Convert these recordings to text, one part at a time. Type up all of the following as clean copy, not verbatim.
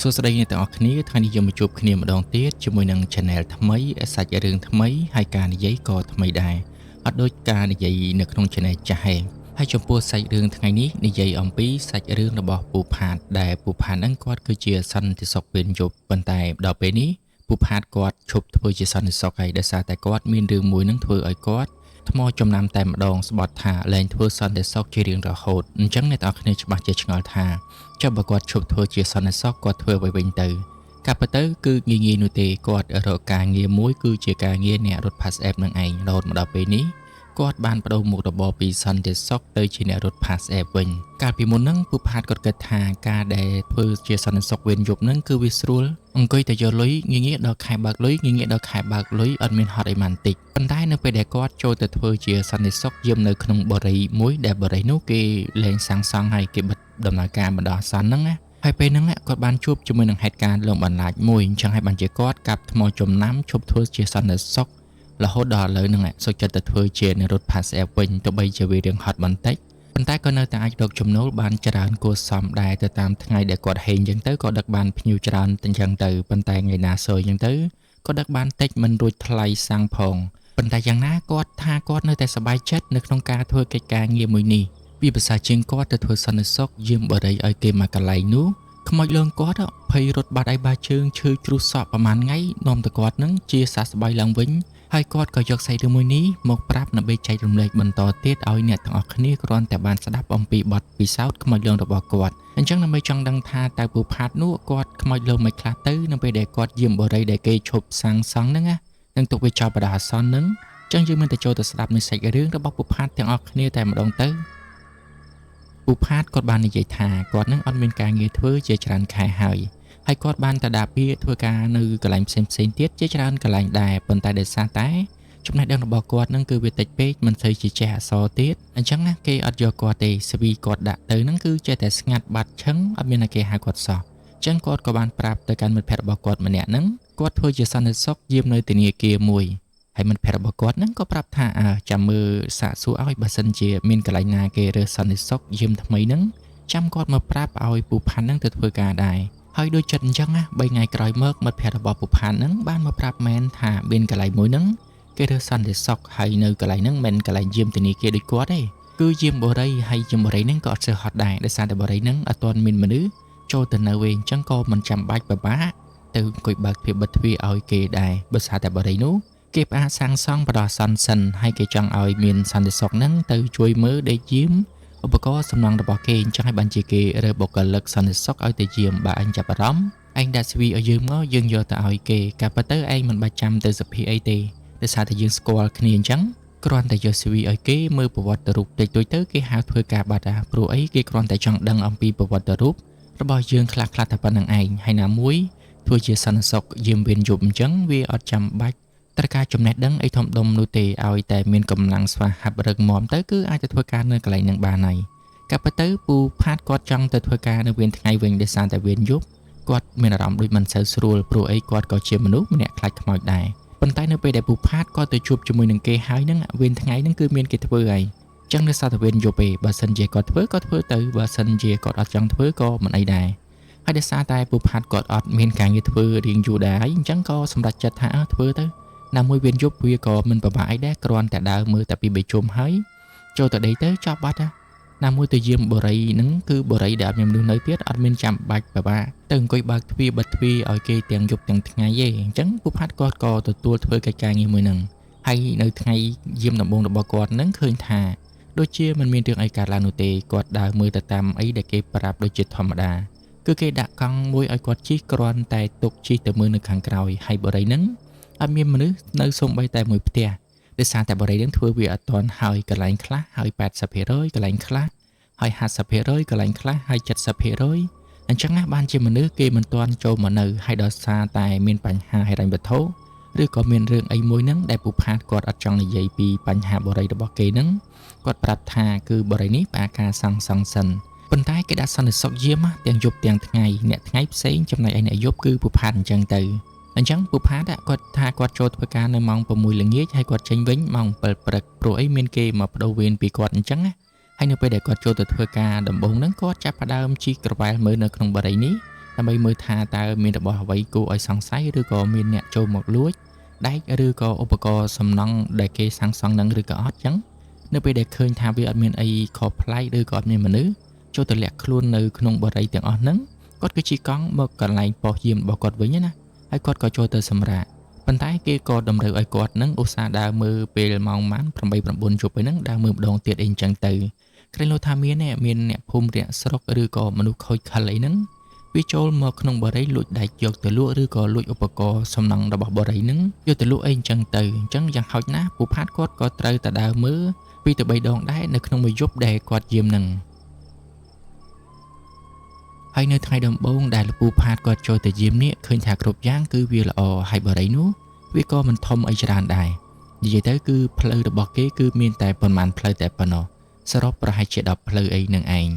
សួស្តីអ្នកទាំងអស់គ្នាថ្ងៃនេះយើងមកជួបគ្នាម្ដងទៀតជាមួយនឹង Channel ថ្មីសាច់រឿងថ្មីហើយការនិយាយក៏ថ្មីដែរអត់ដូចការនិយាយនៅក្នុង Channel ចាស់ទេហើយចំពោះសាច់រឿងថ្ងៃនេះនិយាយអំពីសាច់រឿងរបស់ពូផាតដែលពូផាតហ្នឹងគាត់គឺជាសន្តិសុខពេលយប់ប៉ុន្តែដល់ពេលនេះពូផាតគាត់ឈប់ធ្វើជាសន្តិសុខហើយដោយសារតែគាត់មានរឿងមួយហ្នឹងធ្វើឲ្យគាត់ថ្មចំណាំតែម្ដងស្បត់ថាលែងធ្វើសន្តិសុខជារៀងរហូតអញ្ចឹងអ្នកទាំងអស់គ្នាច្បាស់ជាឆ្ងល់ថាចុះបើគាត់ឈប់ធ្វើជាសន្តិសុខគាត់ធ្វើអ្វីវិញទៅកាប់ទៅគឺងាយៗនោះទេគាត់រកការងារមួយគឺជាការងារអ្នករត់ Pass App នឹងឯងរហូតមកដល់ពេលនេះគាត់បានបដូរមុខរបរពីសន្តិសុខទៅជាអ្នករត់ Pass App វិញកាលពីមុនហ្នឹងពូផាតគាត់គិតថាការដែលធ្វើជាសន្តិសុខវេនយប់ហ្នឹងគឺវាស្រួលអង្គុយតែយកលុយងាយៗដល់ខែបើកលុយងាយៗដល់ខែបើកលុយអត់មានហត់អីម៉ាន់តិចប៉ុន្តែនៅពេលដែលគាត់ចូលទៅធ្វើជាសន្តិសុខយាមនៅក្នុងបរិយាមួយដែលបរិយានោះគេលែងសាងសង់ហើយគេបិទដំណើរការបណ្ដោះអាសន្នហ្នឹងណាហើយពេលហ្នឹងគាត់បានជួបជាមួយនឹងហេតុការណ៍លងបន្លាចមួយអញ្ចឹងហើយបានជាគាត់កាប់ថ្មចំណាំឈប់ធ្វើជាសន្តិសុខរហូតដល់ឥឡូវហ្នឹងសុខចិត្តទៅធ្វើជាអ្នករត់ Pass App វិញទោះបីជាវារៀងហត់បន្តិចប៉ុន្តែក៏នៅតែអាចរកចំណូលបានច្រើនគួរសមដែរទៅតាមថ្ងៃដែលគាត់ហេងអញ្ចឹងទៅក៏ដឹកបានភ្ញៀវច្រើនអញ្ចឹងទៅប៉ុន្តែថ្ងៃណាសើអញ្ចឹងទៅក៏ដឹកបានតិចមិនរួចថ្លៃសាំងផងប៉ុន្តែយ៉ាងណាគាត់ថាគាត់នៅតែសប្បាយចិត្តនៅក្នុងការធ្វើកិច្ចការងារមួយនេះវាភាសាជាងគាត់ទៅធ្វើសន្តិសុខយាមបរិយឲ្យគេមកកន្លែងនោះខ្មោចលងគាត់ភ័យរត់បាត់ឯបាជើងឈឺជ្រុះសក់ប្រហែលថ្ងៃនាំទៅគាត់នឹងជាសះស្បើយឡើងវិញហើយគាត់ក៏យកសាច់រឿងមួយនេះមកប្រាប់ដើម្បីចែករំលែកបន្តទៀតឲ្យអ្នកទាំងអស់គ្នាគ្រាន់តែបានស្ដាប់អំពីបទពិសោធន៍ខ្មោចលងរបស់គាត់អញ្ចឹងដើម្បីចង់ដឹងថាតើពូផាតនោះគាត់ខ្មោចលងមិនខ្លះទៅនៅពេលដែលគាត់យាមបរិយដែលគេឈប់សាងសង់ហ្នឹងណានឹងទុកវាចោលបដាអាសន្នហ្នឹងអញ្ចឹងយើងមានតែចូលទៅស្ដាប់នៅសាច់រឿងរបស់ពូផាតទាំងអស់គ្នាតែម្ដងទៅពូផាតគាត់បាននិយាយថាគាត់នឹងអត់មានការងារធ្វើជាច្រើនខែហើយគាត់បានតដាពារធ្វើការនៅកន្លែងផ្សេងទៀតជាច្រើនកន្លែងដែរប៉ុន្តែដោយសារតែចំណេះដឹងរបស់គាត់នឹងគឺវាតិចពេកមិនសូវជាចេះអក្សរទៀតអញ្ចឹងណាគេអត់យកគាត់ទេស្វីគាត់ដាក់ទៅនឹងគឺចេះតែស្ងាត់បាត់ឈឹងអត់មានអ្នកគេហៅគាត់សោះអញ្ចឹងគាត់ក៏បានប្រាប់ទៅកាន់មិត្តភក្តិរបស់គាត់ម្នាក់ហ្នឹងគាត់ធ្វើជាសន្តិសុខយាមនៅធនាគារមួយហើយមិត្តភក្តិរបស់គាត់ហ្នឹងក៏ប្រាប់ថាចាំមើលសាកសួរឲ្យបើសិនជាមានកន្លែងណាគេរើសសន្តិសុខយាមថ្មីហ្នឹងចាំគាត់មកប្រាប់ឲ្យពូផាន់ហ្នឹងទៅធ្វើការដែរហើយដូចចិត្តអញ្ចឹងណា3ថ្ងៃក្រោយមកមិត្តភក្តិរបស់ពូផានហ្នឹងបានមកប្រាប់មែនថាមានកន្លែងមួយហ្នឹងគេរើសន្តិសុខហើយនៅកន្លែងហ្នឹងមិនកន្លែងយាមធនាគារដូចគាត់ទេគឺយាមបរិយហើយយាមបរិយហ្នឹងក៏អត់សូវហត់ដែរដោយសារតែបរិយហ្នឹងអត់ទាន់មានមនុស្សចូលទៅនៅវិញអញ្ចឹងក៏មិនចាំបាច់ពិបាកទៅអង្គុយបើកទ្វារបិទទ្វារឲ្យគេដែរបើស្អាតតែបរិយនោះគេផ្អាកសាងសង់បដោះសន្នសិនហើយគេចង់ឲ្យមានសន្តិសុខហ្នឹងទៅជួយមើលដេកយាមឧបករណ៍សំណង់របស់គេអញ្ចឹងឲ្យបានជាគេរើបុគ្គលិកសន្តិសុខឲ្យទៅយាមបើអញចាប់អារម្មណ៍ឯងដាក់ស្វីឲ្យយើងមកយើងយកទៅឲ្យគេកាលពិតទៅឯងមិនបាច់ចាំទៅសភាអីទេដោយសារតែយើងស្គាល់គ្នាអញ្ចឹងគ្រាន់តែយកស្វីឲ្យគេមើលប្រវត្តិរូបតិចតួចទៅគេហៅធ្វើការបាត់ព្រោះអីគេគ្រាន់តែចង់ដឹងអំពីប្រវត្តិរូបរបស់យើងខ្លះតែប៉ុណ្្នឹងឯងហើយណាមួយធ្វើជាសន្តិសុខយាមវេនយប់អញ្ចឹងវាអត់ចាំបាច់ត្រូវការចំណេះដឹងអីធំដុំនោះទេឲ្យតែមានកម្លាំងស្វាហាប់រឹងមាំទៅគឺអាចទៅធ្វើការនៅកន្លែងហ្នឹងបានហើយកាលពិតទៅពូផាតគាត់ចង់ទៅធ្វើការនៅវេនថ្ងៃវិញដោយសារតែវេនយប់គាត់មានអារម្មណ៍ដូចមិនសូវស្រួលព្រោះអីគាត់ក៏ជាមនុស្សម្នាក់ខ្លាចខ្មោចដែរប៉ុន្តែនៅពេលដែលពូផាតគាត់ទៅជួបជាមួយនឹងគេហើយហ្នឹងវេនថ្ងៃហ្នឹងគឺមានគេធ្វើហើយអញ្ចឹងនៅសារតែវេនយប់ទេបើសិនជាគាត់ធ្វើក៏ធ្វើទៅបើសិនជាគាត់អត់ចង់ធ្វើក៏មិនអីដែរហើយដោយសារតែពូផាតគាត់អត់មានការងារធ្វើរៀងយូរដែរអញ្ចឹងក៏សម្រេចចិត្តថាធ្វើទៅណាមួយវេនយប់វាក៏មិនពិបាកអីដែរគ្រាន់តែដើរមើលតែពី3ជុំហើយចូលទៅដេកទៅចប់បាត់ណាមួយទៅយាមបរិយហ្នឹងគឺបរិយដែលអត់មានមនុស្សនៅទៀតអត់មានចាំបាច់ពិបាកទៅអង្គុយបើកទ្វារបិទទ្វារឲ្យគេទាំងយប់ទាំងថ្ងៃទេអញ្ចឹងពូផាត់គាត់ក៏ទទួលធ្វើកិច្ចការងារមួយហ្នឹងហើយនៅថ្ងៃយាមដំបូងរបស់គាត់ហ្នឹងឃើញថាដូចជាមិនមានរឿងអីកើតឡើងនោះទេគាត់ដើរមើលទៅតាមអីដែលគេប្រាប់ដូចជាធម្មតាគឺគេដាក់កង់មួយឲ្យគាត់ជិះគ្រាន់តែទុកជិះទៅមើលនៅខាងក្រោយហើយបរិយហ្នឹងអត់មានមនុស្សនៅសូម្បីតែមួយផ្ទះដោយសារតែបរិយនឹងធ្វើវាអត់ទាន់ហើយកន្លែងខ្លះហើយ 80% កន្លែងខ្លះហើយ 50% កន្លែងខ្លះហើយ 70% អញ្ចឹងណាបានជាមនុស្សគេមិនទាន់ចូលមកនៅហើយដោយសារតែមានបញ្ហាហិរញ្ញវត្ថុឬក៏មានរឿងអីមួយហ្នឹងដែលពូផាតគាត់អត់ចង់និយាយពីបញ្ហាបរិយរបស់គេហ្នឹងគាត់ប្រាប់ថាគឺបរិយនេះផ្អាកការសាងសង់សិនប៉ុន្តែគេដាក់សន្តិសុខយាមទាំងយប់ទាំងថ្ងៃអ្នកថ្ងៃផ្សេងចំណែកឯអ្នកយប់គឺពូផាតអញ្ចឹងទៅអញ្ចឹងពូផាតគាត់ថាគាត់ចូលធ្វើការនៅម៉ោង6ល្ងាចហើយគាត់ចេញវិញម៉ោង7ព្រឹកព្រោះអីមានគេមកបដូរវេនពីគាត់អញ្ចឹងហើយនៅពេលដែលគាត់ចូលទៅធ្វើការដំបូងហ្នឹងគាត់ចាប់ផ្ដើមជិះក្រវ៉ែលមើលនៅក្នុងបរិយនេះ ដើម្បីមើលថាតើមានរបស់អ្វីគួរឲ្យសង្ស័យឬក៏មានអ្នកចូលមកលួចដែកឬក៏ឧបករណ៍សំណង់ដែលគេសាងសង់នឹងឬក៏អត់ចឹងនៅពេលដែលឃើញថាវាអត់មានអីខុសប្លែកឬក៏អត់មានមនុស្សចូលទៅលាក់ខ្លួននៅក្នុងបរិយាទាំងអស់ហ្នឹងគាត់ក៏ជិះកង់មកកន្លែងប៉ុស្តិ៍យាមរបស់គាត់វិញណាហើយគាត់ក៏ចូលទៅសម្រាកប៉ុន្តែគេក៏តម្រូវឲ្យគាត់នឹងឧស្សាហ៍ដើរមើលពេលម៉ោងម៉ាន8 9យប់ហ្នឹងដើរមើលម្ដងទៀតអីចឹងទៅក្រែងលោកថាមានអ្នកភូមិរាក់ស្រុកឬក៏មនុស្សខូចខលអីហ្នឹងវាចូលមកក្នុងបរិយាលួចដែកយកទៅលក់ឬក៏លួចឧបករណ៍សំណង់របស់បរិយាហ្នឹងយកទៅលក់អីចឹងទៅអញ្ចឹងយ៉ាងហោចណាស់ពូផាតគាត់ក៏ត្រូវតែដើរមើល2 ទៅ 3 ដងដែរនៅក្នុងមួយយប់ដែលគាត់យាមហ្នឹងហើយនៅថ្ងៃដំបូងដែលលោកពូផាតគាត់ចូលទៅយាមនេះឃើញថាគ្រប់យ៉ាងគឺវាល្អហើយបរិយានោះវាក៏មិនធំអីច្រើនដែរនិយាយទៅគឺផ្លូវរបស់គេគឺមានតែប៉ុន្មានផ្លូវតែប៉ុណ្ណោះសរុបប្រហែលជា10ផ្លូវអីនឹងឯង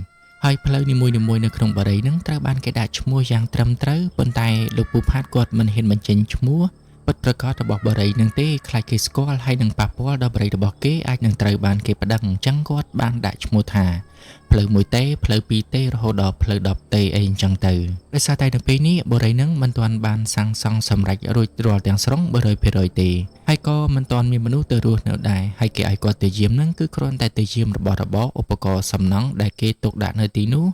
ហើយផ្លូវនីមួយៗនៅក្នុងបរិយានឹងត្រូវបានគេដាក់ឈ្មោះយ៉ាងត្រឹមត្រូវប៉ុន្តែលោកពូផាតគាត់មិនហ៊ានបញ្ចេញឈ្មោះពិតប្រាកដរបស់បរិយានឹងទេខ្លាចគេស្គាល់ហើយនឹងប៉ះពាល់ដល់បរិយារបស់គេអាចនឹងត្រូវបានគេប្តឹងអញ្ចឹងគាត់បានដាក់ឈ្មោះថាផ្លូវ1ទេផ្លូវ2ទេរហូតដល់ផ្លូវ10ទេអីអញ្ចឹងទៅដោយសារតែនៅពេលនេះបរិយានឹងមិនទាន់បានសាងសង់សម្រេចរួចរាល់ទាំងស្រុង 100% ទេហើយក៏មិនទាន់មានមនុស្សទៅរស់នៅដែរហើយគេឲ្យគាត់ទៅយាមនឹងគឺគ្រាន់តែទៅយាមរបស់របរឧបករណ៍សំណង់ដែលគេទុកដាក់នៅទីនោះ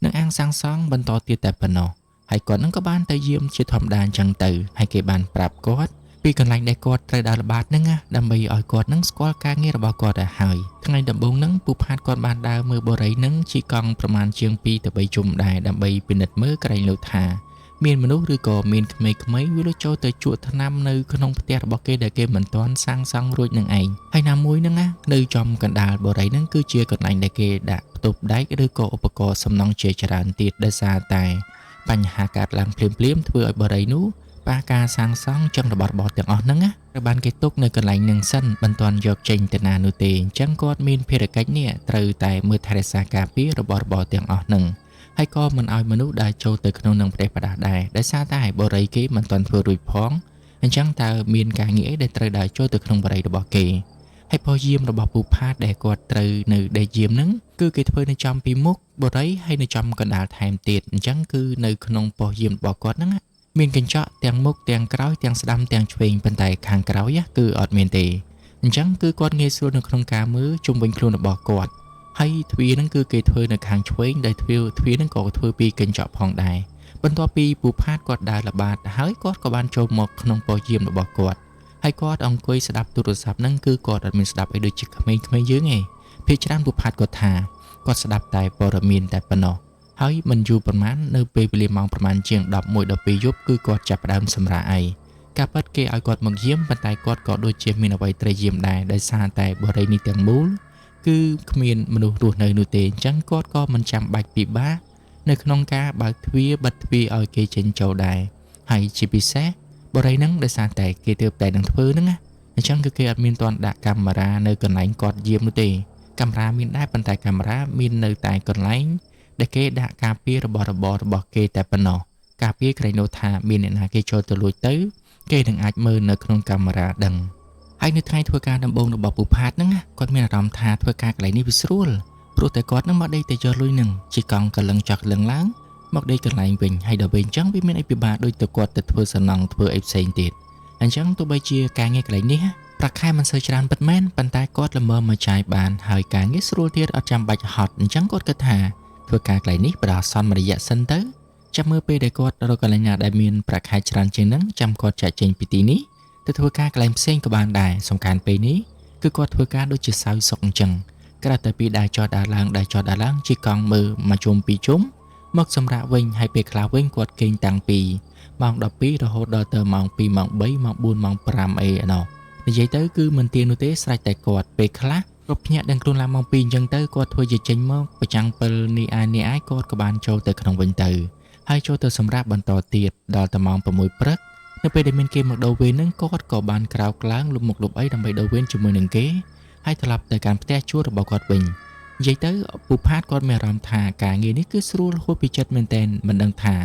នឹងអាងសាងសង់បន្តទៀតតែប៉ុណ្ណោះហើយគាត់នឹងក៏បានទៅយាមជាធម្មតាអញ្ចឹងទៅហើយគេបានប្រាប់គាត់ពីកន្លែងដែលគាត់ត្រូវដើរល្បាតហ្នឹងដើម្បីឲ្យគាត់នឹងស្គាល់ការងាររបស់គាត់ទៅហើយថ្ងៃដំបូងហ្នឹងពូផាតគាត់បានដើរមើលបរិយាហ្នឹងជិះកង់ប្រមាណជាង2 ទៅ 3 ជុំដែរដើម្បីពិនិត្យមើលក្រែងលោកថាមានមនុស្សឬក៏មានក្មេងៗវាលុចចូលទៅជក់ថ្នាំនៅក្នុងផ្ទះរបស់គេដែលគេមិនទាន់សាងសង់រួចនឹងឯងហើយណាមួយហ្នឹងនៅចំកណ្ដាលបរិយាហ្នឹងគឺជាកន្លែងដែលគេដាក់ផ្ទប់ដែកឬក៏ឧបករណ៍សំណង់ជាច្រើនទៀតដោយសារតែបញ្ហាកើតឡើងភ្លាមៗធ្វើឲ្យបរិយានោះប៉ះការសាងសង់ចឹងរបស់ទាំងអស់ហ្នឹងត្រូវបានគេទុកនៅកន្លែងនឹងសិនមិនទាន់យកចេញទៅណានោះទេអញ្ចឹងគាត់មានភារកិច្ចនេះត្រូវតែមើលថែរក្សាការពាររបស់ទាំងអស់ហ្នឹងហើយក៏មិនឲ្យមនុស្សដែលចូលទៅក្នុងនឹងប្រទេសផ្ដាស់ដែរដោយសារតែបរិយាគេមិនទាន់ធ្វើរួចផងអញ្ចឹងតើមានការងារអីដែលត្រូវដើរចូលទៅក្នុងបរិយារបស់គេហើយពោះយាមរបស់ពូផាតដែលគាត់ត្រូវនៅដេកយាមហ្នឹងគឺគេធ្វើនៅចំពីមុខបរិយាហើយនៅចំកណ្ដាលថែមទៀតអញ្ចឹងគឺនៅក្នុងពោះយាមរបស់គាត់ហ្នឹងមានកញ្ចក់ទាំងមុខទាំងក្រោយទាំងស្ដាំទាំងឆ្វេងប៉ុន្តែខាងក្រោយគឺអត់មានទេអញ្ចឹងគឺគាត់ងាយស្រួលនៅក្នុងការមើលជុំវិញខ្លួនរបស់គាត់ហើយទ្វារហ្នឹងគឺគេធ្វើនៅខាងឆ្វេងដែលទ្វារហ្នឹងក៏ធ្វើពីកញ្ចក់ផងដែរបន្ទាប់ពីពូផាតគាត់ដើរល្បាតហើយគាត់ក៏បានចូលមកក្នុងពោះយាមរបស់គាត់ហើយគាត់អង្គុយស្ដាប់ទូរស័ព្ទហ្នឹងគឺគាត់អត់មានស្ដាប់អីដូចជាក្មេងៗយើងទេភាគច្រើនពូផាតគាត់ថាគាត់ស្ដាប់តែព័ត៌មានតែប៉ុណ្ណោះហើយមិនយូរប៉ុន្មាននៅពេលវេលាម៉ោងប្រហែលជាង11 12យប់គឺគាត់ចាប់ផ្ដើមសម្រាកឯងការពិតគេឲ្យគាត់មកយាមប៉ុន្តែគាត់ក៏ដូចជាមានអ្វីត្រូវយាមដែរដោយសារតែបរិយានេះទាំងមូលគឺគ្មានមនុស្សរស់នៅនោះទេអញ្ចឹងគាត់ក៏មិនចាំបាច់ពិបាកនៅក្នុងការបើកទ្វារបិទទ្វារឲ្យគេចេញចូលដែរហើយជាពិសេសបរិយាហ្នឹងដោយសារតែគេទើបតែនឹងធ្វើហ្នឹងអញ្ចឹងគឺគេអត់មានទាន់ដាក់កាមេរ៉ានៅកន្លែងគាត់យាមនោះទេកាមេរ៉ាមានដែរប៉ុន្តែកាមេរ៉ាមាននៅតែកន្លែងដែលគេដាក់ការពាររបស់គេតែប៉ុណ្ណោះការពារក្រែងនោះថាមានអ្នកណាគេចូលទៅលួចទៅគេនឹងអាចមើលនៅក្នុងកាមេរ៉ាដឹងហើយនៅថ្ងៃធ្វើការដំបូងរបស់ពូផាតហ្នឹងគាត់មានអារម្មណ៍ថាធ្វើការកន្លែងនេះវាស្រួលព្រោះតែគាត់នឹងមកដេកតែយកលុយនឹងជិះកង់កលឹងចកលឹងឡើងមកដេកកន្លែងវិញហើយដល់ពេលអញ្ចឹងវាមានអីពិបាកដូចទៅគាត់ទៅធ្វើសំណង់ធ្វើអីផ្សេងទៀតអញ្ចឹងទោះបីជាការងារកន្លែងនេះប្រាក់ខែមិនសូវច្រើនពិតមែនប៉ុន្តែគាត់ល្មមមកចាយបានហើយការងារស្រួលទៀតអត់ចាំបាច់ហត់អញ្ចឹងគាត់គិតថាធ្វើការកន្លែងនេះផ្ដោតអសន្នមួយរយៈសិនទៅចាំមើលពេលដែលគាត់រកកន្លែងណាដែលមានប្រាក់ខែច្រើនជាងហ្នឹងចាំគាត់ចាក់ចេញពីទីនេះទៅធ្វើការកន្លែងផ្សេងក៏បានដែរសំខាន់ពេលនេះគឺគាត់ធ្វើការដូចជាសៅសុកអញ្ចឹងក្រៅតែពីដើរចតដើរឡើងជិះកង់មើលមួយជុំពីរជុំមកសម្រាប់វិញហើយពេលខ្លះវិញគាត់គេងតាំងពីម៉ោង12រហូតដល់ទៅម៉ោង2ម៉ោង3ម៉ោង4ម៉ោង5អីណោះនិយាយទៅគឺមិនទៀងនោះទេស្រេចតែគាត់ពេលខ្លះគាត់ភ្ញាក់ដឹងខ្លួនឡើងម៉ោង2អញ្ចឹងទៅគាត់ធ្វើជាចេញមកប្រចាំង7នេះអាយគាត់ក៏បានចូលទៅក្នុងវិញទៅហើយចូលទៅសម្រាប់បន្តទៀតដល់ទៅម៉ោង6ព្រឹកនៅពេលដែលមានគេមកដូរវេនហ្នឹងគាត់ក៏បានក្រោកឡើងលុបមុខលុបអីដើម្បីដូរវេនជាមួយនឹងគេហើយត្រឡប់ទៅកាន់ផ្ទះជួលរបស់គាត់វិញនិយាយទៅពូផាតគាត់មានអារម្មណ៍ថាការងារនេះគឺស្រួលហួសពីចិត្តមែនទែនមិនដឹងថា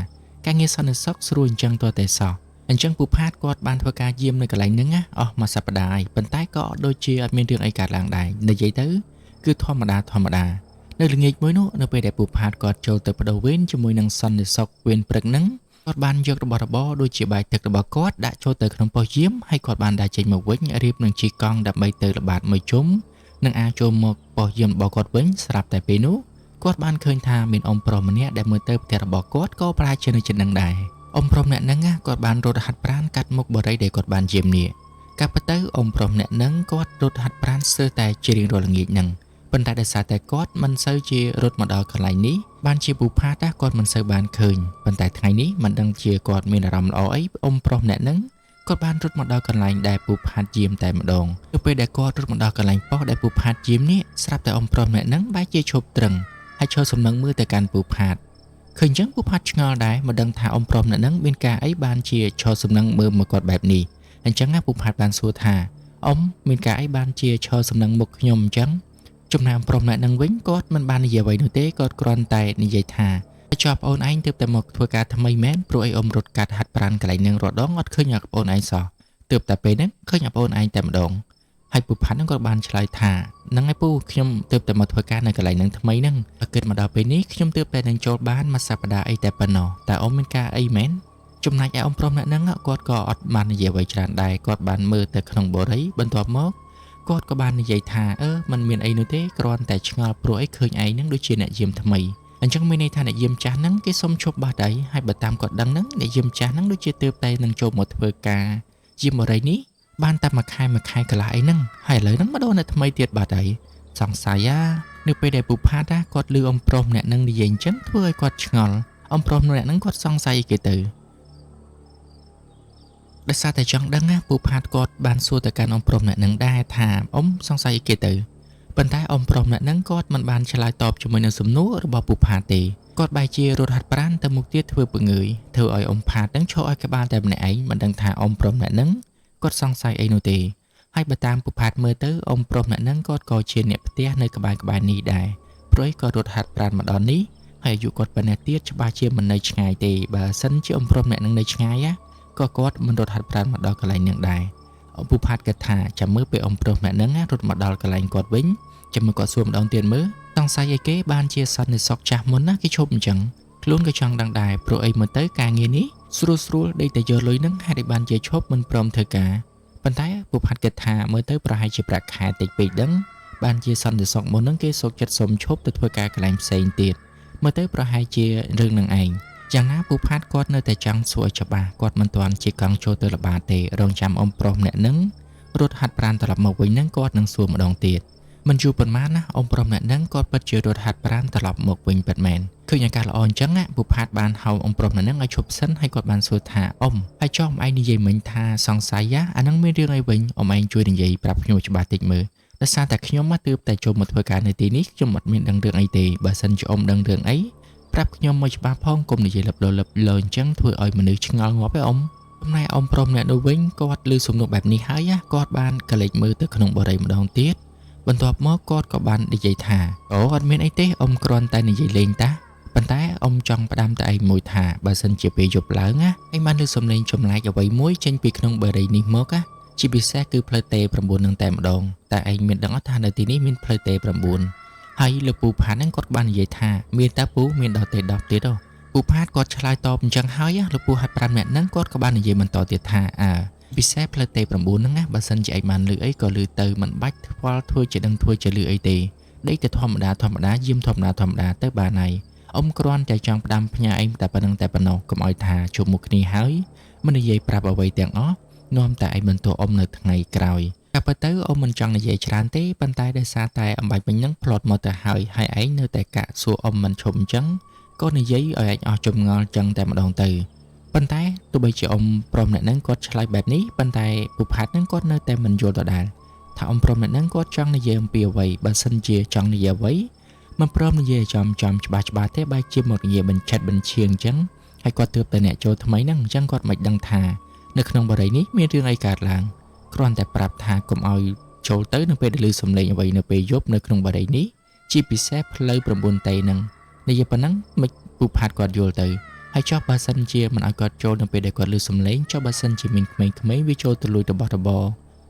ការងារសន្តិសុខស្រួលអញ្ចឹងតតែសោះអញ្ចឹងពូផាតគាត់បានធ្វើការយាមនៅកន្លែងហ្នឹងអស់មួយសប្តាហ៍ហើយប៉ុន្តែក៏ដូចជាអត់មានរឿងអីកើតឡើងដែរនិយាយទៅគឺធម្មតានៅ នៅល្ងាចមួយនោះនៅពេលដែលពូផាតគាត់ចូលទៅបដូរវេនជាមួយនឹងសន្តិសុខវេនព្រឹកហ្នឹងគាត់បានយករបស់របរដូចជាបាយទឹករបស់គាត់ដាក់ចូលទៅក្នុងប៉ុស្តិ៍យាមហើយគាត់បានដាក់ចេញមកវិញរៀបនឹងជិះកង់ដើម្បីទៅល្បាតមួយជុំនឹងអាចចូលមកប៉ុស្តិ៍យាមរបស់គាត់វិញស្រាប់តែពេលនោះគាត់បានឃើញថាមានអ៊ំប្រុសម្នាក់ដែលមើលទៅផ្ទះរបស់គាត់ក៏ប្រហែលជានៅជិតនឹងដែរអ៊ំប្រុសម្នាក់ហ្នឹងគាត់បានរត់ហាត់ប្រាណកាត់មុខបរិយដែលគាត់បានយាមនេះកាប់ទៅអ៊ំប្រុសម្នាក់ហ្នឹងគាត់រត់ហាត់ប្រាណស្ទើរតែជារៀងរាល់ល្ងាចហ្នឹងប៉ុន្តែដោយសារតែគាត់មិនសូវជារត់មកដល់កន្លែងនេះបានជាពូផាតគាត់មិនសូវបានឃើញប៉ុន្តែថ្ងៃនេះមិនដឹងជាគាត់មានអារម្មណ៍ល្អអីអ៊ំប្រុសម្នាក់ហ្នឹងគាត់បានរត់មកដល់កន្លែងដែលពូផាតយាមតែម្ដងទៅពេលដែលគាត់រត់មកដល់កន្លែងប៉ុស្តិ៍ដែលពូផាតយាមនេះស្រាប់តែអ៊ំប្រុសម្នាក់ហ្នឹងបែរជាឈប់ត្រឹងហើយឈរសំណឹងមើលទៅកាន់ពូផាតឃើញអញ្ចឹងពូផាតឆ្ងល់ដែរមិនដឹងថាអ៊ំប្រុសម្នាក់ហ្នឹងមានការអីបានជាឈរសំណឹងមើលមកគាត់បែបនេះអញ្ចឹងពូផាតបានសួរថាអ៊ំមានការអីបានជាឈរសំណឹងមុខខ្ញុំអញ្ចឹងចំណាំប្រុសម្នាក់នឹងវិញគាត់មិនបាននិយាយអ្វីនោះទេគាត់គ្រាន់តែនិយាយថាជាប់ប្អូនឯងទើបតែមកធ្វើការថ្មីមែនព្រោះអីអ៊ំរត់កាត់ហាត់ប្រាណកន្លែងនឹងរត់ដងអត់ឃើញប្អូនឯងសោះទើបតែពេលហ្នឹងឃើញប្អូនឯងតែម្ដងហើយពូផាត់ហ្នឹងក៏បានឆ្លើយថាហ្នឹងឯងពូខ្ញុំទើបតែមកធ្វើការនៅកន្លែងហ្នឹងថ្មីហ្នឹងគិតមកដល់ពេលនេះខ្ញុំទើបតែនឹងចូលបានមួយសប្តាហ៍អីតែប៉ុណ្ណោះតែអ៊ំមានការអីមែនចំណែកឯអ៊ំប្រុសម្នាក់ហ្នឹងគាត់ក៏អត់បាននិយាយអ្វីច្រើនដែរគាត់បានមើលទៅក្នុងបរិយបន្ទាប់មកគាត់ក៏បាននិយាយថាมันមានអីនោះទេគ្រាន់តែឆ្ងល់ព្រោះអីឃើញឯងហ្នឹងដូចជាអ្នកយាមថ្មីអញ្ចឹងមានន័យថាអ្នកយាមចាស់ហ្នឹងគេសុំឈប់បោះដៃហើយបើតាមគាត់ដឹងហ្នឹងអ្នកយាមចាស់ហ្នឹងដូចជាទើបតែនឹងចូលមកធ្វើការយាមបរិយនេះបានតែមួយខែកន្លះអីហ្នឹងហើយឥឡូវហ្នឹងមកដល់អ្នកថ្មីទៀតបាត់ហើយសង្ស័យនៅពេលដែលពូផាតគាត់លឺអ៊ំប្រុសម្នាក់ហ្នឹងនិយាយអញ្ចឹងធ្វើឲ្យគាត់ឆ្ងល់អ៊ំប្រុសម្នាក់ហ្នឹងគាត់សង្ស័យគេទៅដោយសារតែចង់ដឹងពូផាតគាត់បានសួរទៅកាន់អ៊ំប្រុសម្នាក់ហ្នឹងដែរថាអ៊ំសង្ស័យគេទៅប៉ុន្តែអ៊ំប្រុសម្នាក់ហ្នឹងគាត់មិនបានឆ្លើយតបជាមួយនឹងសំណួររបស់ពូផាតទេគាត់បែរជារត់ហាត់ប្រាណទៅមុខទៀតធ្វើពងើយធ្វើឲ្យអ៊ំផាតហ្នឹងឈរឲ្យក្បាលតែម្នាក់ឯងមិនដឹងថាអ៊ំប្រុសម្នាក់ហ្នឹងគាត់សង្ស័យអីនោះទេហើយបើតាមពូផាតមើលទៅអ៊ំប្រុសម្នាក់ហ្នឹងគាត់ក៏ជាអ្នកផ្ទះនៅក្បែរនេះដែរព្រោះគាត់រត់ហាត់ប្រាណមកដល់នេះហើយអាយុគាត់ប៉ុណ្ណេះទៀតច្បាស់ជាមិននៅឆ្ងាយទេបើសិនជាអ៊ំប្រុសម្នាក់ហ្នឹងនៅឆ្ងាយក៏គាត់មិនរត់ហាត់ប្រាណមកដល់កន្លែងហ្នឹងដែរពូផាតគិតថាចាំមើលពេលអ៊ំប្រុសម្នាក់ហ្នឹងរត់មកដល់កន្លែងគាត់វិញចាំមើលគាត់សួរម្ដងទៀតមើលសង្ស័យអីគេបានជាសន្តិសុខចាស់មុនណាគេឈប់អញ្ចឹងខ្លួនក៏ចង់ដឹងដែរព្រោះអីមើលទៅការងារនេះស្រួលដេកតែយកលុយហ្នឹងហេតុអីបានជាឈប់មិនព្រមធ្វើការប៉ុន្តែពូផាត់គិតថាមើលទៅប្រហែលជាប្រាក់ខែតិចពេកដឹងបានជាសន្តិសុខមុនហ្នឹងគេសុខចិត្តសុំឈប់ទៅធ្វើការកន្លែងផ្សេងទៀតមើលទៅប្រហែលជារឿងនឹងឯងយ៉ាងណាពូផាត់គាត់នៅតែចង់សួរឲ្យច្បាស់គាត់មិនទាន់ជាកង់ចូលទៅល្បាតទេរងចាំអ៊ំប្រុសម្នាក់ហ្នឹងរត់ហាត់ប្រាណត្រឡប់មកវិញហ្នឹងគាត់នឹងសួរម្ដងទៀតមិនយូរប៉ុន្មានណាអ៊ំប្រុសម្នាក់ហ្នឹងគាត់ពិតជារត់ហាត់ប្រាណត្រឡប់មកវិញពិតមែនឃើញអាការល្អអញ្ចឹងពូផាត់បានហៅអ៊ំប្រុសម្នាក់ហ្នឹងឲ្យឈប់សិនហើយគាត់បានសួរថាអ៊ំហើយចុះអ៊ំឯងនិយាយមិញថាសង្ស័យអាហ្នឹងមានរឿងអីវិញអ៊ំឯងជួយនិយាយប្រាប់ខ្ញុំច្បាស់តិចមើលដោយសារតែខ្ញុំទើបតែចូលមកធ្វើការនៅទីនេះខ្ញុំអត់មានដឹងរឿងអីទេបើសិនជាអ៊ំដឹងរឿងអីប្រាប់ខ្ញុំមកច្បាស់ផងកុំនិយាយលឹបលើអញ្ចឹងធ្វើឲ្យមនុស្សឆ្ងល់ងាប់ឯអ៊ំចំណែកអ៊ំប្រុសម្នាក់នោះវិញគាត់ឮសំណួរបែបនេះហើយគាត់បានកលេចមើលទៅក្នុងបរិយម្ដងទៀតបន្ទាប់មកគាត់ក៏បាននិយាយថាអូអត់មានអីទេអ៊ំគ្រាន់តែនិយាយលេងតាប៉ុន្តែអ៊ំចង់ផ្ដាំតែឯងមួយថាបើសិនជាពេលយប់ឡើងឯងបានឮសំឡេងចម្លែកអ្វីមួយចេញពីក្នុងបរិយនេះមកជាពិសេសគឺផ្លូវតេ9នឹងតែម្ដងតែឯងមានដឹងអត់ថានៅទីនេះមានផ្លូវតេ9ហើយលោកពូផាតហ្នឹងគាត់បាននិយាយថាមានតាពូមានដល់តេ10ទៀតពូផាតគាត់ឆ្លើយតបអញ្ចឹងហើយលោកពូហាត់ប្រាំម្នាក់ហ្នឹងគាត់ក៏បាននិយាយបន្តទៀតថាពិសេសផ្លូវតេ9ហ្នឹងបើសិនជាឯងបានលឺអីក៏លឺទៅមិនបាច់ខ្វល់ធ្វើជាដឹងធ្វើជាលឺអីទេដេកទៅធម្មតាយាមធម្មតាទៅបានហើយអ៊ំគ្រាន់តែចង់ផ្ដាំផ្ញើឯងតែប៉ុណ្្នឹងតែប៉ុណ្ណោះកុំឲ្យថាជួបមុខគ្នាហើយមិននិយាយប្រាប់អ្វីទាំងអស់នាំតែឯងបន្ទោអ៊ំនៅថ្ងៃក្រោយតែពិតទៅអ៊ំមិនចង់និយាយច្រើនទេប៉ុន្តែដោយសារតែអំបាច់មិញហ្នឹងផ្លត់មកទៅហើយឯងនៅតែកាក់សួរអ៊ំមិនឈប់អញ្ចឹងក៏និយាយឲ្យឯងអស់ចម្ងល់ចឹងតែម្ដងទៅប៉ុន្តែទោះបីជាអ៊ំប្រុសម្នាក់ហ្នឹងគាត់ឆ្លើយបែបនេះប៉ុន្តែពូផាត់ហ្នឹងគាត់នៅតែមិនយល់ដដែលថាអ៊ំប្រុសម្នាក់ហ្នឹងគាត់ចង់និយាយអំពីអ្វីបើសិនជាចង់និយាយអ្វីមិនព្រមនិយាយចំច្បាស់ទេបែរជាមកនិយាយបញ្ឆិតបញ្ឈៀងអញ្ចឹងហើយគាត់ទើបតែអ្នកចូលថ្មីហ្នឹងអញ្ចឹងគាត់មិនដឹងថានៅក្នុងបរិយនេះមានរឿងអីកើតឡើងគ្រាន់តែប្រាប់ថាកុំឲ្យចូលទៅនៅពេលដែលឮសំឡេងអ្វីនៅពេលយប់នៅក្នុងបរិយនេះជាពិសេសផ្លូវ9តេហ្នឹងនិយាយប៉ុណ្ណឹងមិនពូផាត់គាត់យល់ទៅហើយចុះបើសិនជាមិនឲ្យគាត់ចូលនៅពេលដែលគាត់ឮសំឡេងចុះបើសិនជាមានក្មេងៗវាចូលទៅលួចរបស់របរ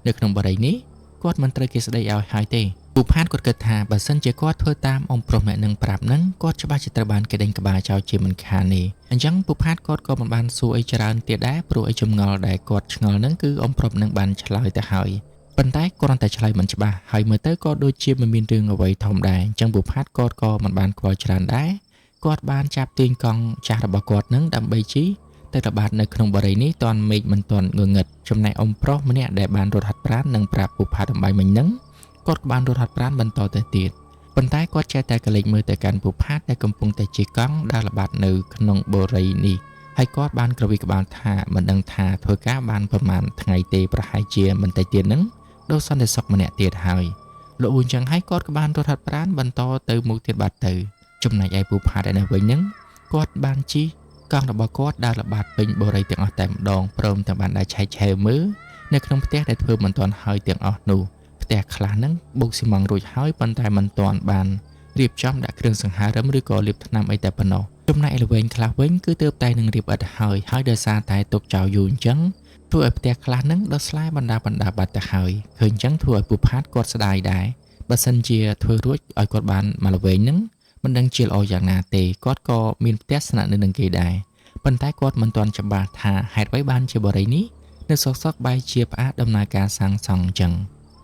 នៅក្នុងបរិយនេះគាត់មិនត្រូវគេស្ដីឲ្យហើយទេ ពូផាតគាត់គិតថាបើសិនជាគាត់ធ្វើតាមអ៊ំប្រុសអ្នកនឹងប្រាប់នឹងគាត់ច្បាស់ជាត្រូវបានគេដេញក្បាលចោលជាមិនខានទេអញ្ចឹងពូផាតគាត់ក៏មិនបានសួរអីច្រើនទៀតដែរព្រោះអីចម្ងល់ដែលគាត់ឆ្ងល់នឹងគឺអ៊ំប្រុសនឹងបានឆ្លើយទៅហើយប៉ុន្តែគ្រាន់តែឆ្លើយមិនច្បាស់ហើយមើលទៅក៏ដូចជាមិនមានរឿងអ្វីធំដែរអញ្ចឹងពូផាតគាត់ក៏មិនបានខ្វល់ច្រើនដែរគាត់បានចាប់ទាញកង់ចាស់របស់គាត់នឹងដើម្បីជិះទៅល្បាតនៅក្នុងបរិយានេះតាន់មេឃមិនទាន់ងងឹតចំណែកអ៊ំប្រុសម្នាក់ដែលបានរត់ហាត់ប្រាណនិងប្រាប់ពូផាតអំបីមិញនឹងគាត់ក៏បានរត់ហាត់ប្រាណបន្តទៅទៀតប៉ុន្តែគាត់ចេះតែកលេចមើលទៅកាន់ពូផាតដែលកំពុងតែជិះកង់ដើរល្បាតនៅក្នុងបរិយានេះហើយគាត់បានក្រវីក្បាលថាមិនដឹងថាធ្វើការបានប្រមាណថ្ងៃទេប្រហែលជាមិនតិចទៀតនឹងដោយសន្តិសុខម្នាក់ទៀតហើយលោកអ៊ូអញ្ចឹងហើយគាត់ក៏បានរត់ហាត់ប្រាណបន្តទៅមុខទៀតបាត់ទៅចំណែកឯពូផាតឯនៅវិញនឹងគាត់បានជិះកង់របស់គាត់ដើរល្បាតពេញបរិយាទាំងអស់តែម្ដងព្រមទាំងបានដើរឆែកឆេវមើលនៅក្នុងផ្ទះដែលធ្វើមិនទាន់ហើយទាំងអស់នោះផ្ទះខ្លះហ្នឹងបុកស៊ីម៉ង់រួចហើយប៉ុន្តែមិនទាន់បានរៀបចំដាក់គ្រឿងសង្ហារឹមឬក៏លាបថ្នាំអីតែប៉ុណ្ណោះចំណែកឯល្វែងខ្លះវិញគឺទើបតែនឹងរៀបឥតហើយដោយសារតែទុកចោលយូរអញ្ចឹងធ្វើឲ្យផ្ទះខ្លះហ្នឹងដុះស្លាយបណ្ដាបាត់ទៅហើយឃើញអញ្ចឹងធ្វើឲ្យពូផាតគាត់ស្ដាយដែរបើសិនជាធ្វើរួចឲ្យគាត់បានមកល្វែងហ្នឹងមិនដឹងជាល្អយ៉ាងណាទេគាត់ក៏មានផ្ទះស្នាក់នៅនឹងគេដែរប៉ុន្តែគាត់មិនទាន់ច្បាស់ថាហេតុអ្វីបានជាបរិយានេះនៅសុកបែរជាផ្អាកដំណើរការសាងសង់អញ្ចឹង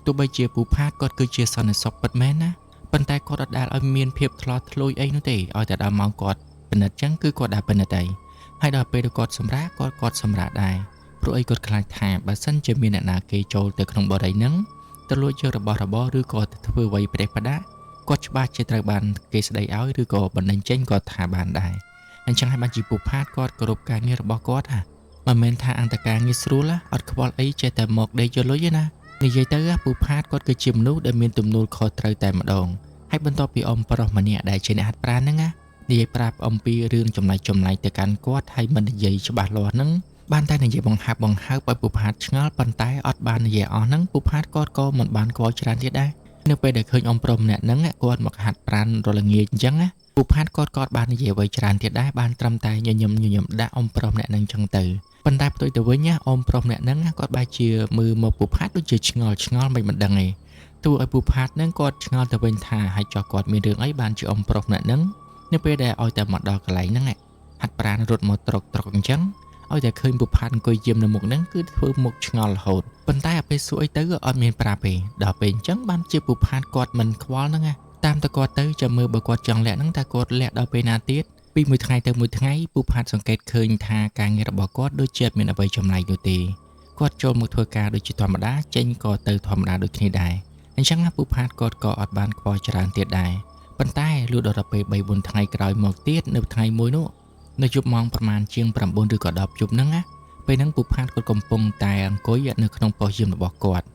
ទោះបីជាពូផាតគាត់គឺជាសន្តិសុខពិតមែនណាប៉ុន្តែគាត់អត់ដែលឲ្យមានភាពថ្លោះធ្លួយអីនោះទេឲ្យតែដល់ម៉ោងគាត់ពិនិត្យចឹងគឺគាត់ដើរពិនិត្យហើយដល់ពេលគាត់សម្រាកគាត់សម្រាកដែរព្រោះអីគាត់ខ្លាចថាបើសិនជាមានអ្នកណាគេចូលទៅក្នុងបរិយាហ្នឹងទៅលួចយករបស់របរឬក៏ធ្វើអ្វីប្រេះផ្ដាស់គាត់ច្បាស់ជាត្រូវបានគេស្ដីឲ្យឬក៏បណ្ដេញចេញគាត់ថាបានដែរអញ្ចឹងហើយបានជាពូផាតគាត់គោរពការងាររបស់គាត់មិនមែនថាអន្តការងារស្រួលអត់ខ្វល់អីចេះតែមកដេកយកលុយទេណានិយាយទៅពូផាតគាត់គឺជាមនុស្សដែលមានទំនួលខុសត្រូវតែម្ដងហើយបន្ទាប់ពីអ៊ំប្រុសម្នាក់ដែលជាអ្នកហាត់ប្រាណហ្នឹងនិយាយប្រាប់អំពីរឿងចម្លែកទៅកាន់គាត់ហើយមិននិយាយច្បាស់លាស់ហ្នឹងបានតែនិយាយបង្ហើបឲ្យពូផាតឆ្ងល់ប៉ុន្តែអត់បាននិយាយអស់ហ្នឹងពូផាតគាត់ក៏មិនបានខ្វល់ច្រើនទៀតដែរនៅពេលដែលឃើញអ៊ំប្រុសម្នាក់ហ្នឹងគាត់មកហាត់ប្រាណរល្ងាចអញ្ចឹងពូផាតគាត់បាននិយាយអ្វីច្រើនទៀតដែរបានត្រឹមតែញញឹមដាក់អ៊ំប្រុសម្នាក់ហ្នឹងអញ្ចឹងទៅប៉ុន្តែផ្ទុយទៅវិញអ៊ំប្រុសម្នាក់ហ្នឹងគាត់បែរជាមើលមកពូផាតដូចជាឆ្ងល់មិនដឹងទេទោះឲ្យពូផាតហ្នឹងគាត់ឆ្ងល់ទៅវិញថាហើយចោះគាត់មានរឿងអីបានជាអ៊ំប្រុសម្នាក់ហ្នឹងនៅពេលដែលឲ្យតែមកដល់កន្លែងហ្នឹងហាត់ប្រាណរត់មកត្រុកអញ្ចឹងឲ្យតែឃើញពូផាតអង្គុយយាមនៅមុខហ្នឹងគឺធ្វើមុខឆ្ងល់រហូតប៉ុន្តែឲ្យពេលសួរអីទៅអត់មានប្រាប់ទេដល់ពេលអញ្ចឹងបានជាពូផាតគាត់មិនខ្វល់ហ្នឹងតាមតែគាត់ទៅចាំមើលបើគាត់ចង់លាក់ហ្នឹងតែគាត់លាក់ដល់ពេលណាទៀតពីមួយថ្ងៃទៅមួយថ្ងៃពូផាតសង្កេតឃើញថាការងាររបស់គាត់ដូចជាមានអ្វីចម្លែកនោះទេគាត់ចូលមកធ្វើការដូចជាធម្មតាចេញក៏ទៅធម្មតាដូចគ្នាដែរអញ្ចឹងពូផាតគាត់ក៏អត់បានខ្វល់ច្រើនទៀតដែរប៉ុន្តែលុះដល់ពេល3-4ថ្ងៃក្រោយមកទៀតនៅថ្ងៃមួយនោះនៅយប់ម៉ោងប្រហែលជាង9ឬក៏10យប់ហ្នឹងពេលហ្នឹងពូផាតគាត់កំពុងតែអង្គុយនៅក្នុងប៉ុស្តិ៍យាមរបស់គាត់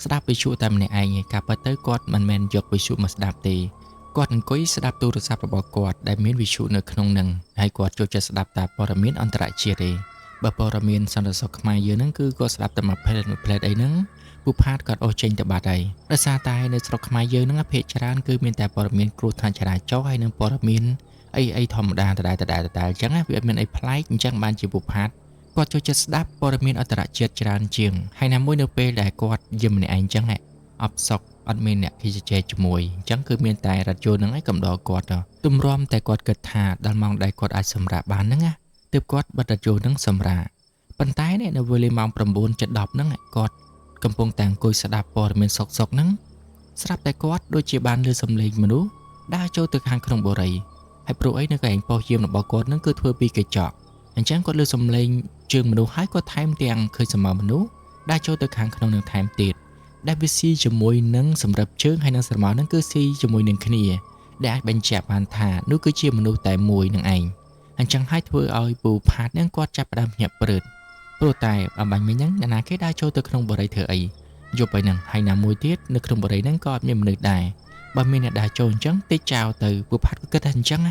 ស្ដាប់វិទ្យុតែម្នាក់ឯងការពិតទៅគាត់មិនមែនយកវិទ្យុមកស្ដាប់ទេគាត់អង្គុយស្ដាប់ទូរស័ព្ទរបស់គាត់ដែលមានវិទ្យុនៅក្នុងហ្នឹងហើយគាត់ចូលចិត្តស្ដាប់តែព័ត៌មានអន្តរជាតិទេបើព័ត៌មានសន្តិសុខខ្មែរយើងហ្នឹងគឺគាត់ស្ដាប់តែមួយផ្លែតអីហ្នឹងពូផាតគាត់អស់ចេញទៅបាត់ហើយដោយសារតែនៅស្រុកខ្មែរយើងហ្នឹងភាគច្រើនគឺមានតែព័ត៌មានគ្រោះថ្នាក់ចរាចរណ៍ហើយនឹងព័ត៌មានអីធម្មតាដដែលអញ្ចឹងវាអត់មានអីប្លែកអញ្ចឹងបានជាពូផាតគាត់ចូលចិត្តស្ដាប់ព័ត៌មានអន្តរជាតិច្រើនជាងហើយណាមួយនៅពេលដែលគាត់យំម្នាក់ឯងអញ្ចឹងអបសុកអត់មានអ្នកគេជជែកជាមួយអញ្ចឹងគឺមានតែរ៉ាឌីយ៉ូហ្នឹងឯងកំដរគាត់ទម្រាំតែគាត់គិតថាដល់ម៉ោងដែលគាត់អាចសម្រាកបានហ្នឹងទើបគាត់បិទរ៉ាឌីយ៉ូហ្នឹងសម្រាកប៉ុន្តែនៅវេលាម៉ោង 9:10 ហ្នឹងគាត់កំពុងតែអង្គុយស្ដាប់ព័ត៌មានសុកហ្នឹងស្រាប់តែគាត់ដូចជាបានឮសំឡេងមនុស្សដើរចូលទៅខាងក្នុងបរិយាហើយព្រោះអីនៅកន្លែងប៉ុស្តិ៍យាមរបស់គាត់ហ្នឹងគឺធ្វើពីកញ្ចក់អញ្ចឹងគាត់ឮសំឡេងជើងមនុស្សហើយគាត់ថែមទាំងឃើញសមមនុស្សដើរចូលទៅខាងក្នុងនឹងថែមទៀតដែលវាស៊ីជាមួយនឹងសម្រាប់ជើងហើយនឹងស្រមោលហ្នឹងគឺស៊ីជាមួយនឹងគ្នាដែលអាចបញ្ជាក់បានថានោះគឺជាមនុស្សតែមួយនឹងឯងអញ្ចឹងហើយធ្វើឲ្យពូផាតហ្នឹងគាត់ចាប់ផ្ដើមញាក់ព្រឺតព្រោះតែអំបញ្ញមិញហ្នឹងអ្នកណាគេដើរចូលទៅក្នុងបរិយាធ្វើអីយប់ហើយហ្នឹងហើយណាមួយទៀតនៅក្នុងបរិយាហ្នឹងក៏អត់មានមនុស្សដែរបើមានអ្នកដើរចូលអញ្ចឹងតិចចោលទៅពូផាតក៏គិតថាអញ្ចឹង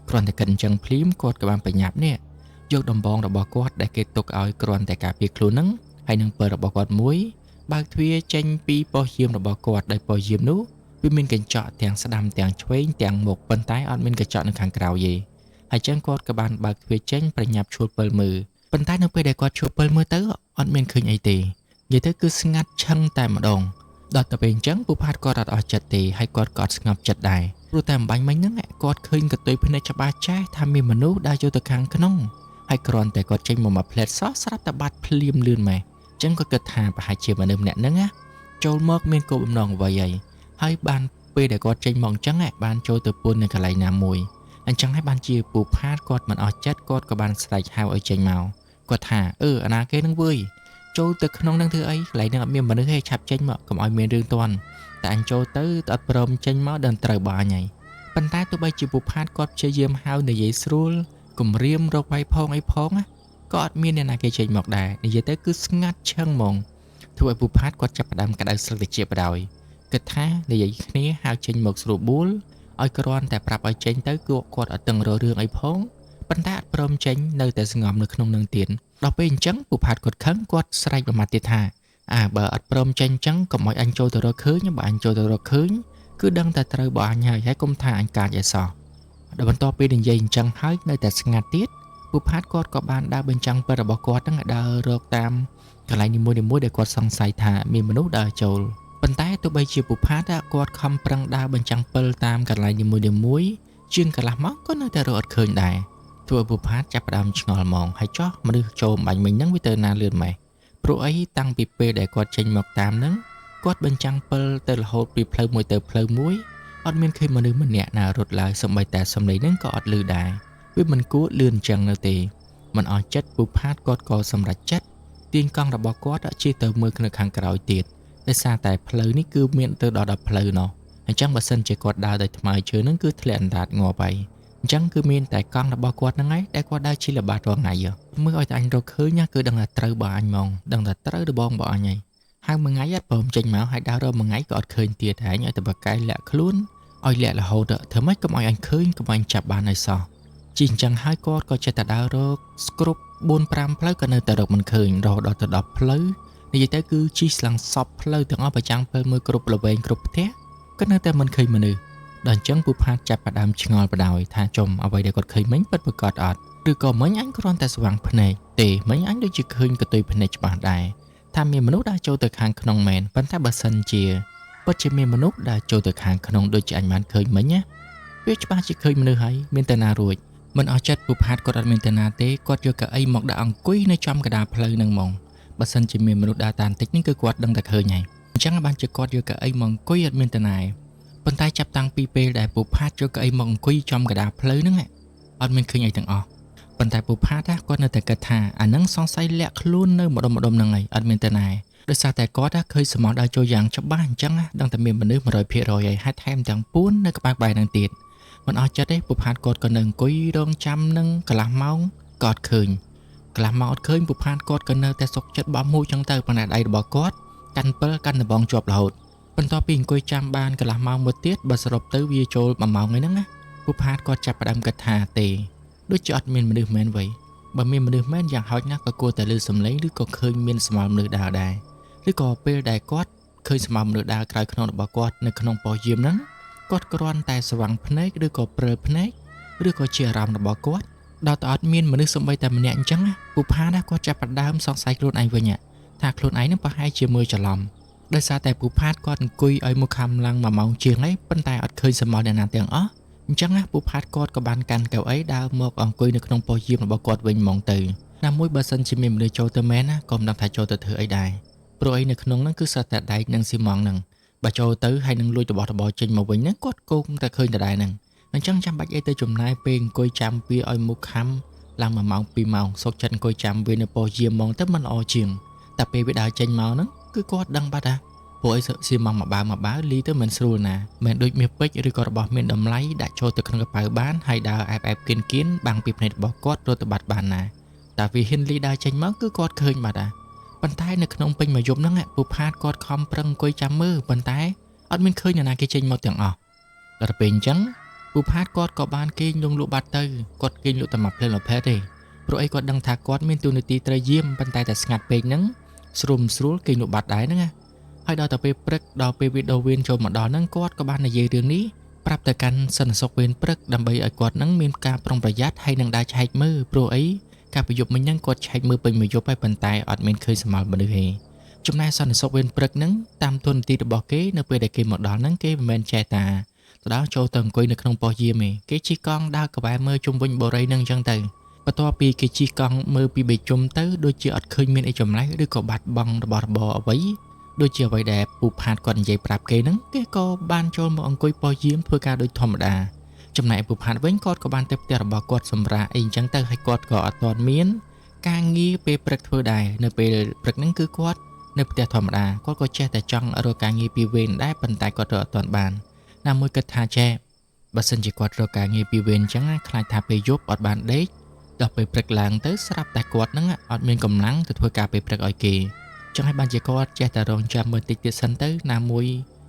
គ្រាន់តែគិតអញ្ចឹងភ្លាមគាត់ក៏បានប្រញាប់នេះយកដំបងរបស់គាត់ដែលគេទុកឲ្យគ្រាន់តែការពារខ្លួនហ្នឹងហើយនឹងពើរបស់គាត់មួយបើកទ្វារចេញពីប៉ុស្តិ៍យាមរបស់គាត់ដោយប៉ុស្តិ៍យាមនោះវាមានកញ្ចក់ទាំងស្ដាំទាំងឆ្វេងទាំងមុខប៉ុន្តែអត់មានកញ្ចក់នៅខាងក្រៅទេហើយចឹងគាត់ក៏បានបើកទ្វារចេញប្រញាប់ឈួលពិលមើលប៉ុន្តែនៅពេលដែលគាត់ឈួលពិលមើលទៅអត់មានឃើញអីទេនិយាយទៅគឺស្ងាត់ឈឹងតែម្ដង ដល់ទៅពេលអញ្ចឹងពូផាតគាត់អត់អស់ចិត្តទេហើយគាត់ក៏ស្ងប់ចិត្តដែរព្រោះតែអំបញ្ញមិញហ្នឹងគាត់ឃើញកតុយភ្នែកច្បាស់ចាស់ថាមានមនុស្សដើរចូលទៅខាងក្នុងហើយគ្រាន់តែគាត់ចេញមកផ្លែតសោះស្រាប់តែបាត់ភ្លាមលឿនម៉េះអញ្ចឹងគាត់គិតថាប្រហែលជាមនុស្សម្នាក់ហ្នឹងចូលមកមានគោលបំណងអ្វីហើយបានពេលដែលគាត់ចេញមកអញ្ចឹងបានចូលទៅពន្ធនៅកន្លែងណាមួយអញ្ចឹងហើយបានជាពូផាតគាត់មិនអស់ចិត្តគាត់ក៏បានស្រែកហៅឲ្យចេញមកគាត់ថាអាណាគេនឹងវើយចូលទៅក្នុងនឹងធ្វើអីកន្លែងហ្នឹងអត់មានមនុស្សទេឆាប់ចេញមកកុំឲ្យមានរឿងទាន់តែអញចូលទៅអត់ព្រមចេញមកដល់ត្រូវបាញ់ហើយប៉ុន្តែទោះបីជាពូផាតគាត់ព្យាយាមហៅនិយាយស្រួលគំរាមរកវាយផងអីផងក៏អត់មានអ្នកណាគេចេញមកដែរនិយាយទៅគឺស្ងាត់ឈឹងហ្មងធ្វើឲ្យពូផាតគាត់ចាប់ផ្ដើមក្តៅស្លឹកត្រចៀកបដ ாய் គិតថានិយាយគ្នាហៅចេញមកស្រួលបួលឲ្យគ្រាន់តែប្រាប់ឲ្យចេញទៅគឺគាត់អត់ទាំងររឿងអីផងប៉ុន្តែអត់ព្រមចេញនៅតែស្ងំនៅក្នុងនឹងទៀតដល់ពេលអញ្ចឹងពូផាតគាត់ខឹងគាត់ស្រែកមួយម៉ាត់ទៀតថាបើអត់ព្រមចេញអញ្ចឹងកុំឲ្យអញចូលទៅរកឃើញបើអញចូលទៅរកឃើញគឺដឹងតែត្រូវបើអញហើយកុំថាអញកាចអីសោះដល់បន្ទាប់ពីនិយាយអញ្ចឹងហើយនៅតែស្ងាត់ទៀតពូផាតគាត់ក៏បានដើរបញ្ចាំងពិតរបស់គាត់ហ្នឹងដើររកតាមកន្លែងនីមួយៗដែលគាត់សង្ស័យថាមានមនុស្សដើរចូលប៉ុន្តែទោះបីជាពូផាតគាត់ខំប្រឹងដើរបញ្ចាំងពិលតាមកន្លែងនីមួយៗជាងកន្លះម៉ោងក៏នៅតែរកអត់ឃើញដែរធ្វើឲ្យពូផាតចាប់ផ្ដើមឆ្ងល់ហ្មងហើយចោះមនុស្សចូលបាញ់មិញហ្នឹងវាទៅណាលឿនម៉េះព្រោះអីតាំងពីពេលដែលគាត់ចេញមកតាមហ្នឹងគាត់បញ្ចាំងពិលទៅរហូតពីផ្លូវមួយទៅផ្លូវមួយអត់មានឃើញមនុស្សម្នាក់ណារត់ឡើយសូម្បីតែសំឡេងហ្នឹងក៏អត់ឮដែរវាមិនគួរលឿនចឹងនៅទេមិនអស់ចិត្តពូផាតគាត់ក៏សម្រេចចិត្តទាញកង់របស់គាត់ជិះទៅមើលនៅខាងក្រោយទៀតដោយសារតែផ្លូវនេះគឺមានទៅដល់ផ្លូវនោះអញ្ចឹងបើសិនជាគាត់ដើរដោយថ្មើរជើងហ្នឹងគឺធ្លាក់អណ្ដាតងាប់ហើយអញ្ចឹងគឺមានតែកង់របស់គាត់ហ្នឹងឯងដែលគាត់ដើរជិះល្បាតរាល់ថ្ងៃមើលឲ្យតែអញរកឃើញគឺដឹងថាត្រូវបើអញហ្មងដឹងថាត្រូវដបងបើអញហើយហើយមួយថ្ងៃអត់ព្រមចេញមកហើយដើររកមួយថ្ងៃក៏អត់ឃើញទៀតហើយឲ្យតែបកកាយលាក់ខ្លួនឲ្យលាក់រហូតធ្វើម៉េចកុំឲ្យអញឃើញកុំឲ្យអញចាប់បានឲ្យសោះជីអញ្ចឹងហើយគាត់ក៏ចេះតែដើររកស្គ្រប់4-5ផ្លូវក៏នៅតែរកមិនឃើញរហូតដល់ទៅ10ផ្លូវនិយាយទៅគឺជីស្លាំងសពផ្លូវទាំងអស់ប្រចាំងពេលមើលគ្រប់ល្វែងគ្រប់ផ្ទះក៏នៅតែមិនឃើញមនុស្សដល់អញ្ចឹងពូផាតចាប់ផ្ដើមឆ្ងល់បដ ாய் ថាចំអ្វីដែលគាត់ឃើញមិញពិតប្រាកដអត់ឬក៏មិញអញគ្រាន់តែស្វាំងភ្នែកទេមិញអញដូចជាឃើញកតុយភ្នែកច្បាស់ដែរថាមានមនុស្សដើរចូលទៅខាងក្នុងមែនប៉ុន្តែបើសិនជាពិតជាមានមនុស្សដើរចូលទៅខាងក្នុងដូចជាអញបានឃើញមិញណាវាច្បាស់ជាឃើញមនុស្សហើយមានតែណារួចមិនអស់ចិត្តពូផាតគាត់អត់មានតែណាទេគាត់យកកៅអីមកដាក់អង្គុយនៅចំកណ្ដាលផ្លូវហ្នឹងហ្មងបើសិនជាមានមនុស្សដើរតាមតិចនេះគឺគាត់ដឹងតែឃើញហើយអញ្ចឹងបានជាគាត់យកកៅអីមកអង្គុយអត់មានតែណាប៉ុន្តែចាប់តាំងពីពេលដែលពូផាតយកកៅអីមកអង្គុយចំកណ្ដាលផ្លូវហ្នឹងអត់មានឃើញអីទាំងអស់ប៉ុន្តែពូផាតគាត់នៅតែគិតថាអានឹងសង្ស័យលាក់ខ្លួននៅម្ដុំហ្នឹងហើយអត់មានតែណាដោយសារតែគាត់ឃើញសមោដើរចូលយ៉ាងច្បាស់អញ្ចឹងដឹងតែមានមនុស្ស 100% ហើយហើយថែមទាំងពួននៅក្បែរហ្នឹងទៀតមិនអស់ចិត្តទេពូផាតគាត់ក៏នៅអង្គុយរងចាំនឹងកន្លះម៉ោងក៏អត់ឃើញកន្លះម៉ោងអត់ឃើញពូផាតគាត់ក៏នៅតែសុកចិត្តបោះមូចឹងទៅប៉ុន្តែដៃរបស់គាត់កាន់ពិលកាន់ដបងជាប់រហូតបន្ទាប់ពីអង្គុយចាំបានកន្លះម៉ោងមួយទៀតបើសរុបទៅវាចូល1ម៉ោងហ្នឹងណាពូផាតគាត់ចាប់ផ្ដើមគិតថាទេដូចជាអត់មានមនុស្សមែនវ៉ៃបើមានមនុស្សមែនយ៉ាងហោចណាស់ក៏គួរតែឮសំឡេងឬក៏ឃើញមានស្មោលមនុស្សដើរដែរឬក៏ពេលដែលគាត់ឃើញស្មោលមនុស្សដើរក្រោយខ្នងរបស់គាត់នៅក្នុងប៉ុស្តិ៍យាមហ្នឹងគាត់គ្រាន់តែស្វាំងភ្នែកឬក៏ព្រើភ្នែកឬក៏ជាអារម្មណ៍របស់គាត់ដល់តែអត់មានមនុស្សសូម្បីតែម្នាក់អញ្ចឹងពូផាតគាត់ចាប់ផ្ដើមសង្ស័យខ្លួនឯងវិញថាខ្លួនឯងនឹងប្រហែលជាមើលច្រឡំដោយសារតែពូផាតគាត់អង្គុយឲ្យមុខខំឡើង1ម៉ោងជាងហើយប៉ុន្តែអត់ឃើញសមោលអ្នកណាទាំងអស់អញ្ចឹងពូផាតគាត់ក៏បានកាន់កៅអីដើរមកអង្គុយនៅក្នុងប៉ុស្តិ៍យាមរបស់គាត់វិញហ្មងទៅណាមួយបើសិនជាមានមនុស្សចូលទៅមែនណាក៏មិនដឹងថាចូលទៅធ្វើអីដែរព្រោះអីនៅក្នុងហ្នឹងគឺសត្វតែដែកនិងស៊ីម៉ងហ្នឹងបើចូលទៅហើយនឹងលួចរបស់របរចេញមកវិញហ្នឹងគាត់គង់តែឃើញតែដែរហ្នឹងអញ្ចឹងចាំបាច់អីទៅចំណាយពេលអង្គុយចាំវាឲ្យមុខខំឡើង1ម៉ោង2ម៉ោងសុកចិត្តអង្គុយចាំវានៅប៉ុស្តិ៍យាមហ្មងទៅមិនល្អជាងតែពេលវាដើរចេញមកហ្នឹងគឺគាត់ដឹងបាត់ព្រោះអីស៊ីម៉ងមួយបាវលីទៅមិនស្រួលណាមិនដូចមាសពេជ្រឬក៏របស់មានតម្លៃដាក់ចូលទៅក្នុងកប៉ៅបានហើយដើរអែបគៀនបាំងពីភ្នែករបស់គាត់រត់ទៅបាត់បានណាតែវាហ៊ានលីដើរចេញមកគឺគាត់ឃើញបាត់ប៉ុន្តែនៅក្នុងពេញមួយយប់ហ្នឹងពូផាតគាត់ខំប្រឹងអង្គុយចាំមើលប៉ុន្តែអត់មានឃើញនរណាគេចេញមកទាំងអស់ដល់ពេលអញ្ចឹងពូផាតគាត់ក៏បានគេងលងលក់បាត់ទៅគាត់គេងលក់តែមួយផ្លែមួយផែទេព្រោះអីគាត់ដឹងថាគាត់មានទូនាទីត្រូវយាមប៉ុន្តែតែស្ងាត់ពេកហ្នឹងស្រួលគេងលក់បាត់ដែរហ្នឹងហើយដល់ទៅពេលព្រឹកដល់ពេលវីដេអូវេនចូលមកដល់ហ្នឹងគាត់ក៏បាននិយាយរឿងនេះប្រាប់ទៅកាន់សន្តិសុខវេនព្រឹកដើម្បីឲ្យគាត់ហ្នឹងមានការប្រុងប្រយ័ត្នហើយនឹងដើរឆែកមើលព្រោះអីកាលពីយប់មិញហ្នឹងគាត់ឆែកមើលពេញមួយយប់ហើយប៉ុន្តែអត់មានឃើញស្មោលមនុស្សទេ ចំណែកសន្តិសុខវេនព្រឹកហ្នឹងតាមទូននីតិរបស់គេនៅពេលដែលគេមកដល់ហ្នឹងគេមិនមែនចេះតាទៅដល់ចូលទៅអង្គុយនៅក្នុងប៉ុស្តិ៍យាមទេគេជិះកង់ដើរក្បែរមើលជុំវិញបរិយាហ្នឹងអញ្ចឹងទៅបន្ទាប់ពីគេជិះកង់មើលពីបេជុំទៅដូចជាអត់ឃើញមានអីចម្លែកឬក៏បាត់បង់របស់របរអ្វីដូចជាអ្វីដែលពូផាតគាត់និយាយប្រាប់គេហ្នឹងគេក៏បានចូលមកអង្គុយប៉ុស្តិ៍យាមធ្វើការដូចធម្មតាចំណែកពូផាតវិញគាត់ក៏បានទៅផ្ទះរបស់គាត់សម្រាប់អីអញ្ចឹងទៅហើយគាត់ក៏អត់ទាន់មានការងារពេលព្រឹកធ្វើដែរនៅពេលព្រឹកហ្នឹងគឺគាត់នៅផ្ទះធម្មតាគាត់ក៏ចេះតែចង់រកការងារពីវេនដែរប៉ុន្តែគាត់រកអត់ទាន់បានណាមួយគិតថាចេះបើសិនជាគាត់រកការងារពីវេនអញ្ចឹងខ្លាចថាពេលយប់អត់បានដេកដល់ពេលព្រឹកឡើងទៅស្រាប់តែគាត់ហ្នឹងអត់មានកម្លាំងទៅធ្វើការពេលព្រឹកឲ្យគេចឹងហើយបានជាគាត់ចេះតែរងចាំមើលតិចទៀតសិនទៅណាមួយ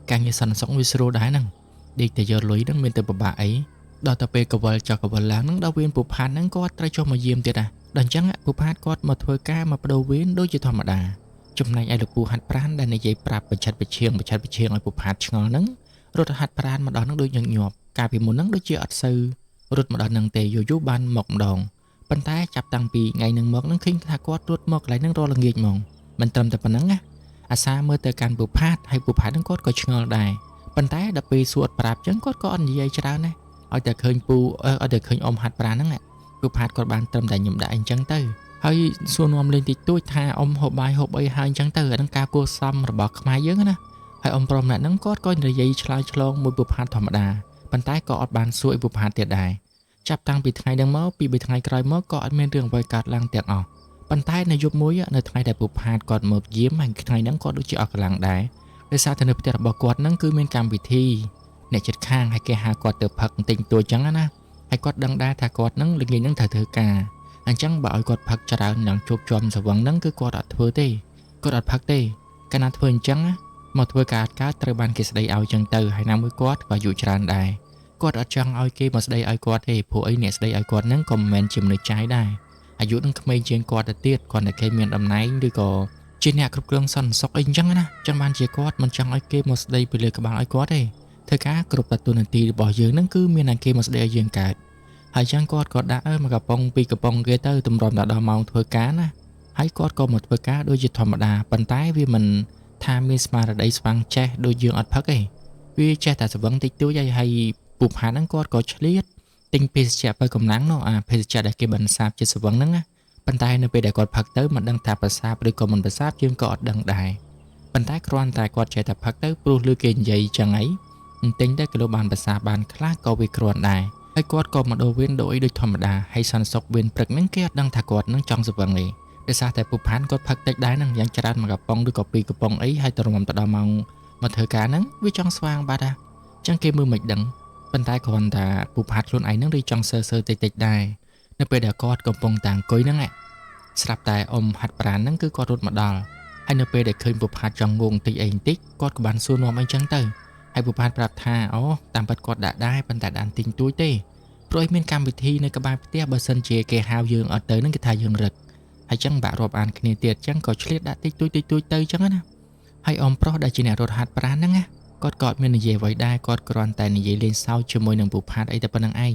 ការងារសន្តិសុខវាស្រួលដែរហ្នឹងដេកតែយកលុយហ្នឹងមានទៅពិបាកអីដល់ទៅពេលកវលចុះកវលឡើងហ្នឹងដល់វេនពូផាតហ្នឹងគាត់ត្រូវចុះមកយាមទៀតដល់អញ្ចឹងពូផាតគាត់មកធ្វើការមកបដូរវេនដូចជាធម្មតាចំណែកឯលោកពូហាត់ប្រាណដែលនិយាយប្រាប់បច្ឆិតបច្ឆៀងឲ្យពូផាតឆ្ងល់ហ្នឹងរត់ហាត់ប្រាណមកដល់ហ្នឹងដូចញឹកញាប់កាលពីមុនហ្នឹងដូចជាអត់សូវរត់មកដល់ហ្នឹងទេយូរបានមកម្ដងប៉ុន្តែចាប់តាំងពីថ្ងៃហ្នឹងមកហ្នឹងឃើញថាគាត់រត់មកកន្លែងហ្នឹងរាល់ល្ងាចហ្មងមិនត្រឹមតែប៉ុណ្្នឹងណាអាសាមើលទៅកាន់ពូផាតហើយពូផាតហ្នឹងគាត់ក៏ឆ្ងល់ដែរប៉ុន្តែដល់ពេលសួរប្រាប់ចឹងគាត់ក៏អត់និយាយច្រើនដែរឲ្យតែឃើញឲ្យតែឃើញអ៊ំហាត់ប្រាណហ្នឹងពូផាតគាត់បានត្រឹមតែញឹមដាក់អញ្ចឹងទៅហើយសួរនាំលេងតិចតួចថាអ៊ំហូបបាយហូបអីហើយអញ្ចឹងទៅអាហ្នឹងការគួរសមរបស់ខ្មែរយើងណាហើយអ៊ំប្រុសម្នាក់ហ្នឹងគាត់ក៏និយាយឆ្លើយឆ្លងមួយពូផាតធម្មតាប៉ុន្តែក៏អត់បានសួរឲ្យពូផាតទៀតដែរចាប់តាំងពីថ្ងៃហ្នឹងមកពី3ថ្ងៃក្រោយមកក៏អត់មានរឿងអ្វីកើតឡើងទាំងអស់ប៉ុន្តែនៅយប់មួយនៅថ្ងៃដែលពូផាតគាត់មកយាមហើយថ្ងៃហ្នឹងគាត់ដូចជាអស់កម្លាំងដែរដោយសារតែនៅផ្ទះរបស់គាត់ហ្នឹងគឺមានកម្មវិធីអ្នកជិតខាងហើយគេហៅគាត់ទៅផឹកបន្តិចតួចចឹងណាហើយគាត់ដឹងដែរថាគាត់ហ្នឹងល្ងាចហ្នឹងត្រូវធ្វើការអញ្ចឹងបើឲ្យគាត់ផឹកច្រើននឹងជួបជាប់ស្វឹងហ្នឹងគឺគាត់អត់ធ្វើទេគាត់អត់ផឹកទេកាលណាធ្វើអញ្ចឹងមកធ្វើការកើតត្រូវបានគេស្ដីឲ្យចឹងទៅហើយណាមួយគាត់ក៏អាយុច្រើនដែរគាត់អត់ចង់ឲ្យគេមកស្ដីឲ្យគាត់ទេព្រោះអីអ្នកស្ដីឲ្យគាត់ហ្នឹងក៏មិនមែនជាមនុស្សចាស់ដែរអាយុនឹងក្មេងជាងគាត់ទៅទៀតគាត់តែគេមានតំណែងឬក៏ជាអ្នកគ្រប់គ្រងសន្តិសុខអីអញ្ចឹងណាចឹងបានជាគាត់មិនចង់ឲ្យគេមកស្ដីពីលើក្បាលឲ្យគាត់ទេធ្វើការគ្រប់តួនាទីរបស់យើងហ្នឹងគឺមានតែគេមកស្ដីឲ្យយើងកើតហើយចឹងគាត់ក៏ដាក់មកកំប៉ុងពីកំប៉ុងគេទៅទម្រាំដល់ម៉ោងធ្វើការណាហើយគាត់ក៏មកធ្វើការដូចជាធម្មតាប៉ុន្តែវាមិនថាមានស្មារតីស្វាំងចេះដូចយើងអត់ផឹកទេវាចេះតែស្វឹងតិចតួចហើយពូផាតហ្នឹងគាត់ក៏ឆ្លៀតទិញភេសជ្ជៈបើកម្លាំងនោះអាភេសជ្ជៈដែលគេបន្សាបជាស្វឹងហ្នឹងណាប៉ុន្តែនៅពេលដែលគាត់ផឹកទៅមិនដឹងថាប្រសាបឬក៏មិនប្រសាបយើងក៏អត់ដឹងដែរប៉ុន្តែគ្រាន់តែគាត់ចេះតែផឹកទៅព្រោះឮគេនិយាយចឹងអីទិញទៅក៏លោកបានប្រសាបបានខ្លះក៏វាគ្រាន់ដែរហើយគាត់ក៏មកដូរវេនដូរអីដូចធម្មតាហើយសន្តិសុខវេនព្រឹកហ្នឹងគេអត់ដឹងថាគាត់នឹងចង់ស្វឹងទេដោយសារតែពូផានគាត់ផឹកតិចដែរហ្នឹងយ៉ាងច្រើនមួយកំប៉ុងឬក៏ពីរកំប៉ុងអីហើយទៅរំទៅដល់ម៉ោងមកធ្វើការហ្នឹងវាចង់ស្វាងបាត់ហ่ะចឹងគេមើលមិនដឹងប៉ុន្តែគ្រាន់តែពូផាតខ្លួនឯងហ្នឹងរីចង់សើតិចដែរនៅពេលដែលគាត់កំពុងតែអង្គុយហ្នឹងស្រាប់តែអ៊ំហាត់ប្រាណហ្នឹងគឺគាត់រត់មកដល់ហើយនៅពេលដែលឃើញពូផាតចង់ងងតិចអីបន្តិចគាត់ក៏បានសួរនាំអីចឹងទៅហើយពូផាតប្រាប់ថាអូតាមពិតគាត់ដាក់ដែរប៉ុន្តែដាក់ទិញទួយទេព្រោះមានកម្មវិធីនៅក្បែរផ្ទះបើសិនជាគេហៅយើងអត់ទៅហ្នឹងគេថាយើងរឹកហើយចឹងបាក់រាប់អានគ្នាទៀតចឹងក៏ឆ្លៀតដាក់តិចទួយទៅចឹងណាហើយអ៊ំប្រុសដែលជាអ្នករត់ហាត់ប្រាណហ្នឹងណាគាត់ក៏អត់មាននិយាយអ្វីដែរគាត់គ្រាន់តែនិយាយលេងសើចជាមួយនឹងពូផាតអីតែប៉ុណ្្នឹងឯង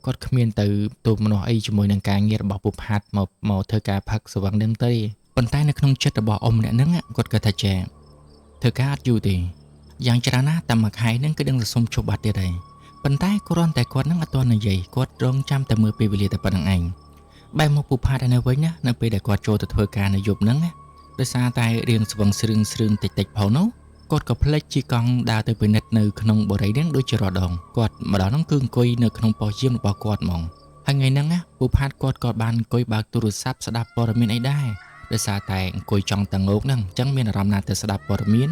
គាត់គ្មានទៅទូមនោះអីជាមួយនឹងការងាររបស់ពូផាតមកធ្វើការផឹកស្វឹងនឹងទេប៉ុន្តែនៅក្នុងចិត្តរបស់អ៊ំអ្នកហ្នឹងគាត់គិតថាចេះធ្វើការអត់យូរទេយ៉ាងច្រើនណាស់តែមួយខែហ្នឹងគឺដឹងតែសុំជប់បាត់ទៀតហើយប៉ុន្តែគ្រាន់តែគាត់ហ្នឹងអត់ទាន់និយាយគាត់រងចាំតែមើលពេលវេលាតែប៉ុណ្្នឹងឯងបែរមកពូផាតនៅវិញណានៅពេលដែលគាត់ចូលទៅធ្វើការនៅយប់ហ្នឹងដោយសារតែរៀងស្វឹងស្រឿងតិចផងនោះគាត់ក៏ភ្លេចជិះកង់ដើរទៅពិនិត្យនៅក្នុងបរិយាហ្នឹងដូចជារដងគាត់ម្ដងហ្នឹងគឺអង្គុយនៅក្នុងប៉ុស្តិ៍យាមរបស់គាត់ហ្មងហើយថ្ងៃហ្នឹងណាពូផាតគាត់ក៏បានអង្គុយបើកទូរស័ព្ទស្ដាប់ព័ត៌មានអីដែរដោយសារតែអង្គុយចង់តងោកហ្នឹងអញ្ចឹងមានអារម្មណ៍ណាទៅស្ដាប់ព័ត៌មាន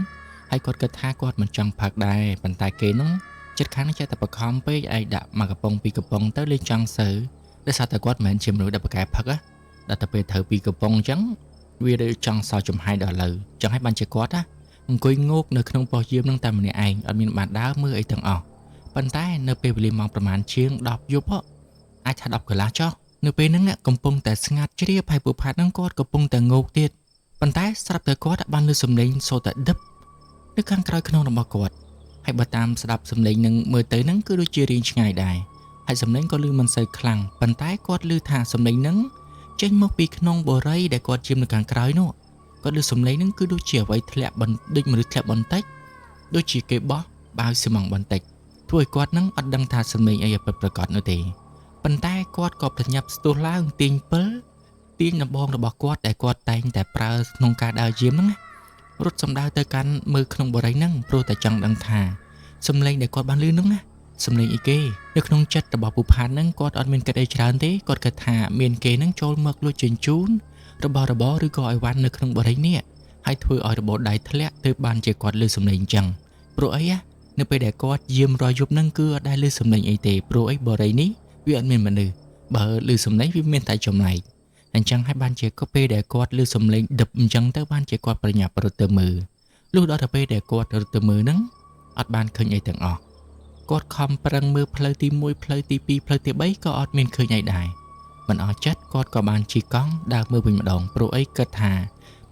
ហើយគាត់គិតថាគាត់មិនចង់ផឹកដែរប៉ុន្តែគេហ្នឹងចិត្តខាងនេះចេះតែបខំពេកឲ្យដាក់មកកំប៉ុងពីរកំប៉ុងទៅលេងចង់សើដោយសារតែគាត់មិនមែនជាមនុស្សដែលប្រកែផឹកដល់ទៅពេលត្រូវពីរកំប៉ុងអញ្ចឹងវាដូចចង់សោចំហាយដល់លើអញ្ចឹងហើយបានជាគាត់ណាអង្គុយងោកនៅក្នុងប៉ុស្តិ៍យាមនឹងតែម្នាក់ឯងអត់មានបានដើរមើលអីទាំងអស់ប៉ុន្តែនៅពេលវេលាម៉ោងប្រហែលជាង10យប់អាចថា10កន្លះចុះនៅពេលហ្នឹងកំពុងតែស្ងាត់ជ្រាបហើយពូផាតហ្នឹងគាត់កំពុងតែងោកទៀតប៉ុន្តែស្រាប់តែគាត់បានលើសំឡេងសូតែដឹបនៅខាងក្រោយខ្នងរបស់គាត់ហើយបើតាមស្ដាប់សំឡេងនឹងមើលទៅហ្នឹងគឺដូចជារៀងឆ្ងាយដែរហើយសំឡេងក៏ឮមិនសូវខ្លាំងប៉ុន្តែគាត់ឮថាសំឡេងហ្នឹងចេញមកពីក្នុងបរិយាដែលគាត់ជិមនៅខាងក្រោយនោះ គាត់លើសំឡេងហ្នឹងគឺដូចជាអ្វីធ្លាក់ដូចមនុស្សធ្លាក់បន្តិចដូចជាគេបោះបាវស៊ីម៉ង់បន្តិចធ្វើឲ្យគាត់ហ្នឹងអត់ដឹងថាសំឡេងអីពិតប្រាកដនោះទេប៉ុន្តែគាត់ក៏ប្រញាប់ស្ទុះឡើងទាញពិលទាញដំបងរបស់គាត់ដែលគាត់តែងតែប្រើក្នុងការដើរយាមហ្នឹងរត់សំដៅទៅកាន់មើលក្នុងបរិយហ្នឹងព្រោះតែចង់ដឹងថាសំឡេងដែលគាត់បានឮហ្នឹងណាសំឡេងអីគេនៅក្នុងចិត្តរបស់ពូផាតហ្នឹងគាត់អត់មានគិតអីច្រើនទេគាត់គិតថាមានគេហ្នឹងចូលមកលួចជញ្ជូនរបស់របរឬក៏អីវ៉ាន់នៅក្នុងបរិយនេះហើយធ្វើឲ្យរបរដៃធ្លាក់ទើបបានជាគាត់ឮសំឡេងអញ្ចឹងព្រោះអីនៅពេលដែលគាត់យាមរយយប់ហ្នឹងគឺអត់ដែលឮសំឡេងអីទេព្រោះអីបរិយនេះវាអត់មានមនុស្សបើឮសំឡេងវាមានតែចំណែកអញ្ចឹងហើយបានជាក៏ពេលដែលគាត់ឮសំឡេងដឹបអញ្ចឹងទៅបានជាគាត់ប្រញាប់រត់ទៅមើលលុះដល់ទៅពេលដែលគាត់រត់ទៅមើលហ្នឹងអត់បានឃើញអីទាំងអស់គាត់ខំប្រឹងមើលផ្លូវទី1ផ្លូវទី2ផ្លូវទី3ក៏អត់មានឃើញអីដែរមិនអស់ចិត្តគាត់ក៏បានជិះកង់ដើរមើលវិញម្ដងព្រោះអីគិតថ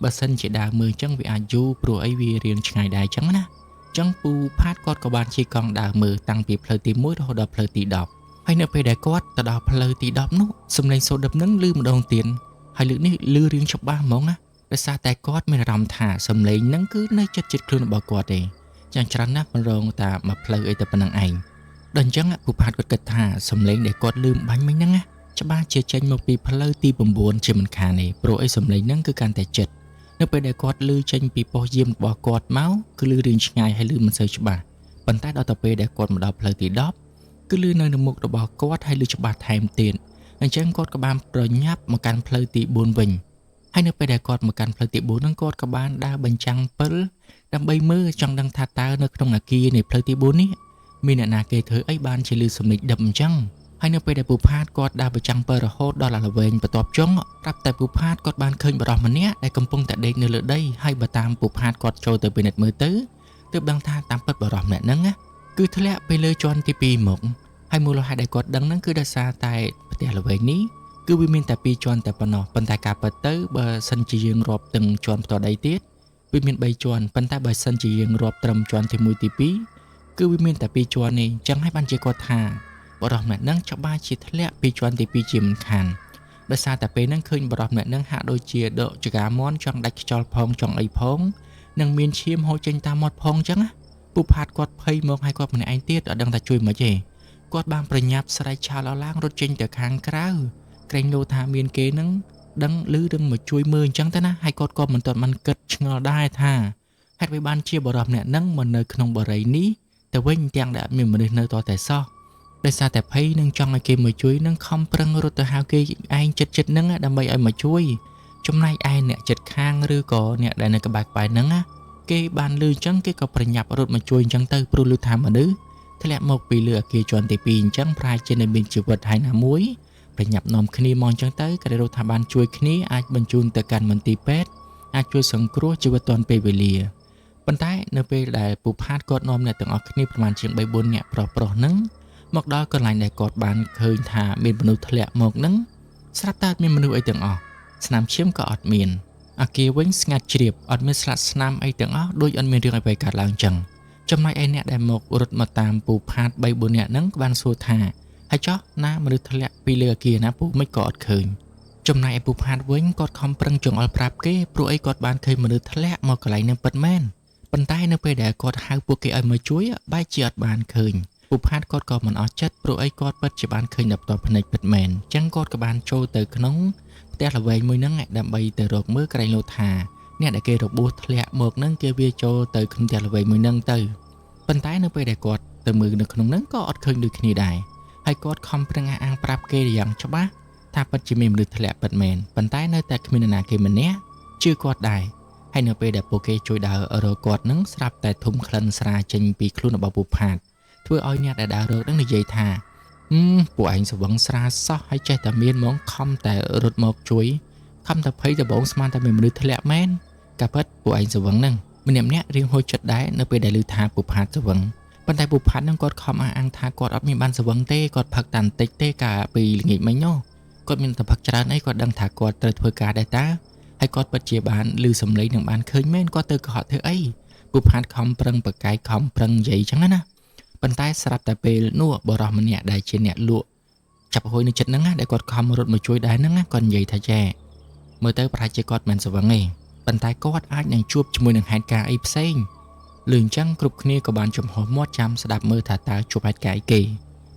ាបើសិនជាដើរមើលអញ្ចឹងវាអាចយូរព្រោះអីវារៀងឆ្ងាយដែរអញ្ចឹងណាអញ្ចឹងពូផាតគាត់ក៏បានជិះកង់ដើរមើលតាំងពីផ្លូវទី1រហូតដល់ផ្លូវទី10ហើយនៅពេលដែលគាត់ទៅដល់ផ្លូវទី10នោះសំឡេងសូរដឹបនឹងឮម្ដងទៀតហើយលើកនេះឮរៀងច្បាស់ហ្មងណាដោយសារតែគាត់មានអារម្មណ៍ថាសំឡេងហ្នឹងគឺនៅចិត្តខ្លួនរបស់គាត់ទេយ៉ាងច្រើនណាស់មិនរងតែមកផ្លូវអីតែប៉ុណ្្នឹងឯងដល់អញ្ចឹងពូផាតគាត់គិតថាសំឡេងដែលគាត់ឮបាញ់មិញហ្នឹងច្បាស់ជាចេញមកពីផ្លូវទី9ជាមិនខានទេព្រោះអីសំឡេងហ្នឹងគឺកាន់តែចិត្តនៅពេលដែលគាត់ឮចេញពីប៉ុស្តិ៍យាមរបស់គាត់មកគឺឮរៀងឆ្ងាយហើយឮមិនសូវច្បាស់ប៉ុន្តែដល់ទៅពេលដែលគាត់មកដល់ផ្លូវទី10គឺឮនៅមុខរបស់គាត់ហើយឮច្បាស់ថែមទៀតអញ្ចឹងគាត់ក៏បានប្រញាប់មកកាន់ផ្លូវទី4វិញហើយនៅពេលដែលគាត់មកកាន់ផ្លូវទី4ហ្នឹងគាត់ក៏បានដើរបញ្ចាំងពិលដើម្បីមើលចង់ដឹងថាតើនៅក្នុងអាគារនៃផ្លូវទី4នេះមានអ្នកណាគេធ្វើអីបានជាឮសំឡេងដឹបអញ្ចឹងហើយនៅពេលដែលពូផាតគាត់ដើរបញ្ចាំងពិលរហូតដល់អាល្វែងបន្ទាប់ចុងប្រាប់តែពូផាតគាត់បានឃើញបរិសម្នាក់ដែលកំពុងតែដេកនៅលើដីហើយបើតាមពូផាតគាត់ចូលទៅពិនិត្យមើលទៅទើបដឹងថាតាមពិតបរិសម្នាក់ហ្នឹងគឺធ្លាក់ទៅលើជាន់ទី2មកហើយមូលហេតុដែលគាត់ដឹងហ្នឹងគឺដោយសារតែផ្ទះល្វែងនេះគឺវាមានតែ2ជាន់តែប៉ុណ្ណោះប៉ុន្តែការពិតទៅបើសិនជាយើងរាប់ទាំងជាន់ផ្ទាល់ដីទៀតវាមាន3ជាន់ប៉ុន្តែបើសិនជាយើងរាប់ត្រឹមជាន់ទី1ទី2គឺវាមានតែ2ជាន់នេះអញ្ចឹងហើយបានជាគាត់ថាបរិសម្នាក់ហ្នឹងច្បាស់ជាធ្លាក់ពីជាន់ទី2ជាមិនខានដោយសារតែពេលហ្នឹងឃើញបរិសម្នាក់ហ្នឹងហាក់ដូចជាដកចកាមន់ចង់ដាច់ខ្យល់ផងចង់អីផងនិងមានឈាមហូរចេញតាមមាត់ផងអញ្ចឹងពូផាតគាត់ភ័យមកហើយគាត់ម្នាក់ឯងទៀតអត់ដឹងថាជួយមិនទេគាត់បានប្រញាប់ស្រែកឆាលឡើងរត់ចេញទៅខាងក្រៅក្រែងលោថាមានគេនឹងដឹងឮនឹងមកជួយមើលអញ្ចឹងទៅណាហើយគាត់ក៏មិនទាន់បានគិតឆ្ងល់ដែរថាហេតុអ្វីបានជាបរិសម្នាក់នឹងមកនៅក្នុងបរិយនេះទៅវិញទាំងដែលមានមនុស្សនៅតតែសោះដោយសារតែភ័យនឹងចង់ឲ្យគេមកជួយនឹងខំប្រឹងរត់ទៅហៅគេឯងចិត្តនឹងដើម្បីឲ្យមកជួយចំណែកឯអ្នកចិត្តខាងឬក៏អ្នកដែលនៅក្បែរហ្នឹងគេបានឮអញ្ចឹងគេក៏ប្រញាប់រត់មកជួយអញ្ចឹងទៅព្រោះឮថាមនុស្សធ្លាក់មកពីលើអគារជាន់ទី2អញ្ចឹងប្រហែលជានៅមានជីវិតហើយណាមួយប្រញាប់នាំគ្នាមកអញ្ចឹងទៅក៏រកថាបានជួយគ្នាអាចបញ្ជូនទៅកាន់មន្ទីរពេទ្យអាចជួយសង្គ្រោះជីវិតទាន់ពេលវេលាប៉ុន្តែនៅពេលដែលពូផាតគាត់នាំអ្នកទាំងអស់គ្នាប្រហែលជា3 4នាក់ប្រុសហ្នឹងមកដល់កន្លែងដែលគាត់បានឃើញថាមានមនុស្សធ្លាក់មកហ្នឹងស្រាប់តែអត់មានមនុស្សអីទាំងអស់ស្នាមឈាមក៏អត់មានអគារវិញស្ងាត់ជ្រាបអត់មានស្លាកស្នាមអីទាំងអស់ដូចអត់មានរឿងអ្វីកើតឡើងចឹងចំណែកឯអ្នកដែលមករត់មកតាមពូផាត3 4នាក់ហ្នឹងក៏បានសួរថាហើយចោះណាមនុស្សធ្លាក់ពីលើអគារណាពូមិនក៏អត់ឃើញចំណែកឯពូផាតវិញគាត់ខំប្រឹងចង្អុលប្រាប់គេព្រោះអីគាត់បានឃើញមនុស្សធ្លាក់មកកន្លែងហ្នឹងពិតមែនប៉ុន្តែនៅពេលដែលគាត់ហៅពួកគេឲ្យមកជួយបែរជាអត់បានឃើញពូផាតគាត់ក៏មិនអស់ចិត្តព្រោះអីគាត់ពិតជាបានឃើញដល់ផ្ទាល់ភ្នែកពិតមែនអញ្ចឹងគាត់ក៏បានចូលទៅក្នុងផ្ទះល្វែងមួយហ្នឹងដើម្បីទៅរកមើលក្រែងលោថាអ្នកដែលគេរបួសធ្លាក់មកហ្នឹងគេវាចូលទៅក្នុងផ្ទះល្វែងមួយហ្នឹងទៅប៉ុន្តែនៅពេលដែលគាត់ទៅមើលនៅក្នុងហ្នឹងក៏អត់ឃើញដូចគ្នាដែរហើយគាត់ខំប្រឹងអះអាងប្រាប់គេយ៉ាងច្បាស់ថាពិតជាមានមនុស្សធ្លាក់ពិតមែនប៉ុន្តែនៅតែគ្មាននរណាគេម្នាក់ជឿគាត់ដែរហើយនៅពេលដែលពួកគេជួយដើររកគាត់ហ្នឹងស្រាប់តែធំក្លិនស្រាចេញពីខ្លួនរបស់ពូផាតធ្វើឲ្យអ្នកដែលដើររកហ្នឹងនិយាយថាពួកឯងស្វឹងស្រាសោះហើយចេះតែមានហ្មងខំតែរត់មកជួយខំតែភ័យដបងស្មានតែមានមនុស្សធ្លាក់មែនកាពិតពួកឯងស្វឹងហ្នឹងម្នាក់រៀងហួចចិត្តដែរនៅពេលដែលឮថាពូផាតស្វឹងប៉ុន្តែពូផាតហ្នឹងគាត់ខំអះអាងថាគាត់អត់មានបានស្វឹងទេគាត់ផឹកតែបន្តិចទេកាលពីល្ងាចមិញនោះគាត់មានតែផឹកច្រើនអីគាត់ដឹងថាគាត់ត្រូវធ្វើការដែរតាហើយគាត់ពិតជាបានឮសំឡេងនឹងបានឃើញមែនគាត់ទៅកុហកធ្វើអីពូផាតខំប្រឹងប្រកែកខំប្រឹងនិយាយចឹងណាប៉ុន្តែស្រាប់តែពេលនោះបរិសម្នាក់ដែលជាអ្នកលក់ចាប់ហួយនៅចិត្តហ្នឹងដែលគាត់ខំរត់មកជួយដែរហ្នឹងគាត់និយាយថាចាមើលទៅប្រហែលជាគាត់មិនស្វឹងទេ ប៉ុន្តែគាត់អាចនឹងជួបជាមួយនឹងហេតុការណ៍អីផ្សេងលឿនចឹងគ្រប់គ្នាក៏បានចំហមាត់ចាំស្ដាប់មើលថាតើជួបហេតុការណ៍អីគេ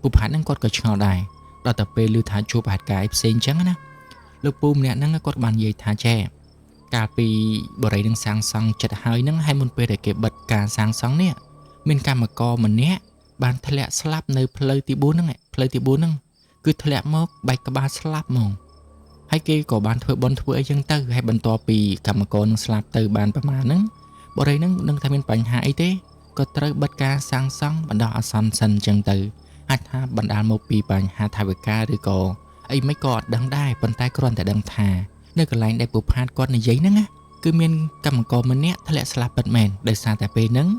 ពូផាតហ្នឹងគាត់ក៏ឆ្ងល់ដែរដល់តែពេលឮថាជួបហេតុការណ៍អីផ្សេងចឹងណាលោកពូម្នាក់ហ្នឹងគាត់បាននិយាយថាចេះកាលពីបរិយនឹងសាងសង់ចិត្តហើយហ្នឹងហើយមុនពេលដែលគេបិទការសាងសង់នេះមានកម្មករម្នាក់បានធ្លាក់ស្លាប់នៅផ្លូវទី4ហ្នឹងផ្លូវទី4ហ្នឹងគឺធ្លាក់មកបែកក្បាលស្លាប់ហ្មងហើយគេក៏បានធ្វើបន់ធ្វើអីចឹងទៅហើយបន្ទាប់ពីកម្មករនឹងស្លាប់ទៅបានប្រមាណហ្នឹងបរិយនឹងនឹងថាមានបញ្ហាអីទេក៏ត្រូវបិទការសាងសង់បណ្ដោះអាសន្នសិនចឹងទៅអាចថាបណ្ដាលមកពីបញ្ហាថវិកាឬក៏អីមិនក៏អត់ដឹងដែរប៉ុន្តែគ្រាន់តែដឹងថានៅកន្លែងដែលពូផាតគាត់និយាយហ្នឹងណាគឺមានកម្មករម្នាក់ធ្លាក់ស្លាប់ពិតមែនដោយសារតែពេលហ្នឹង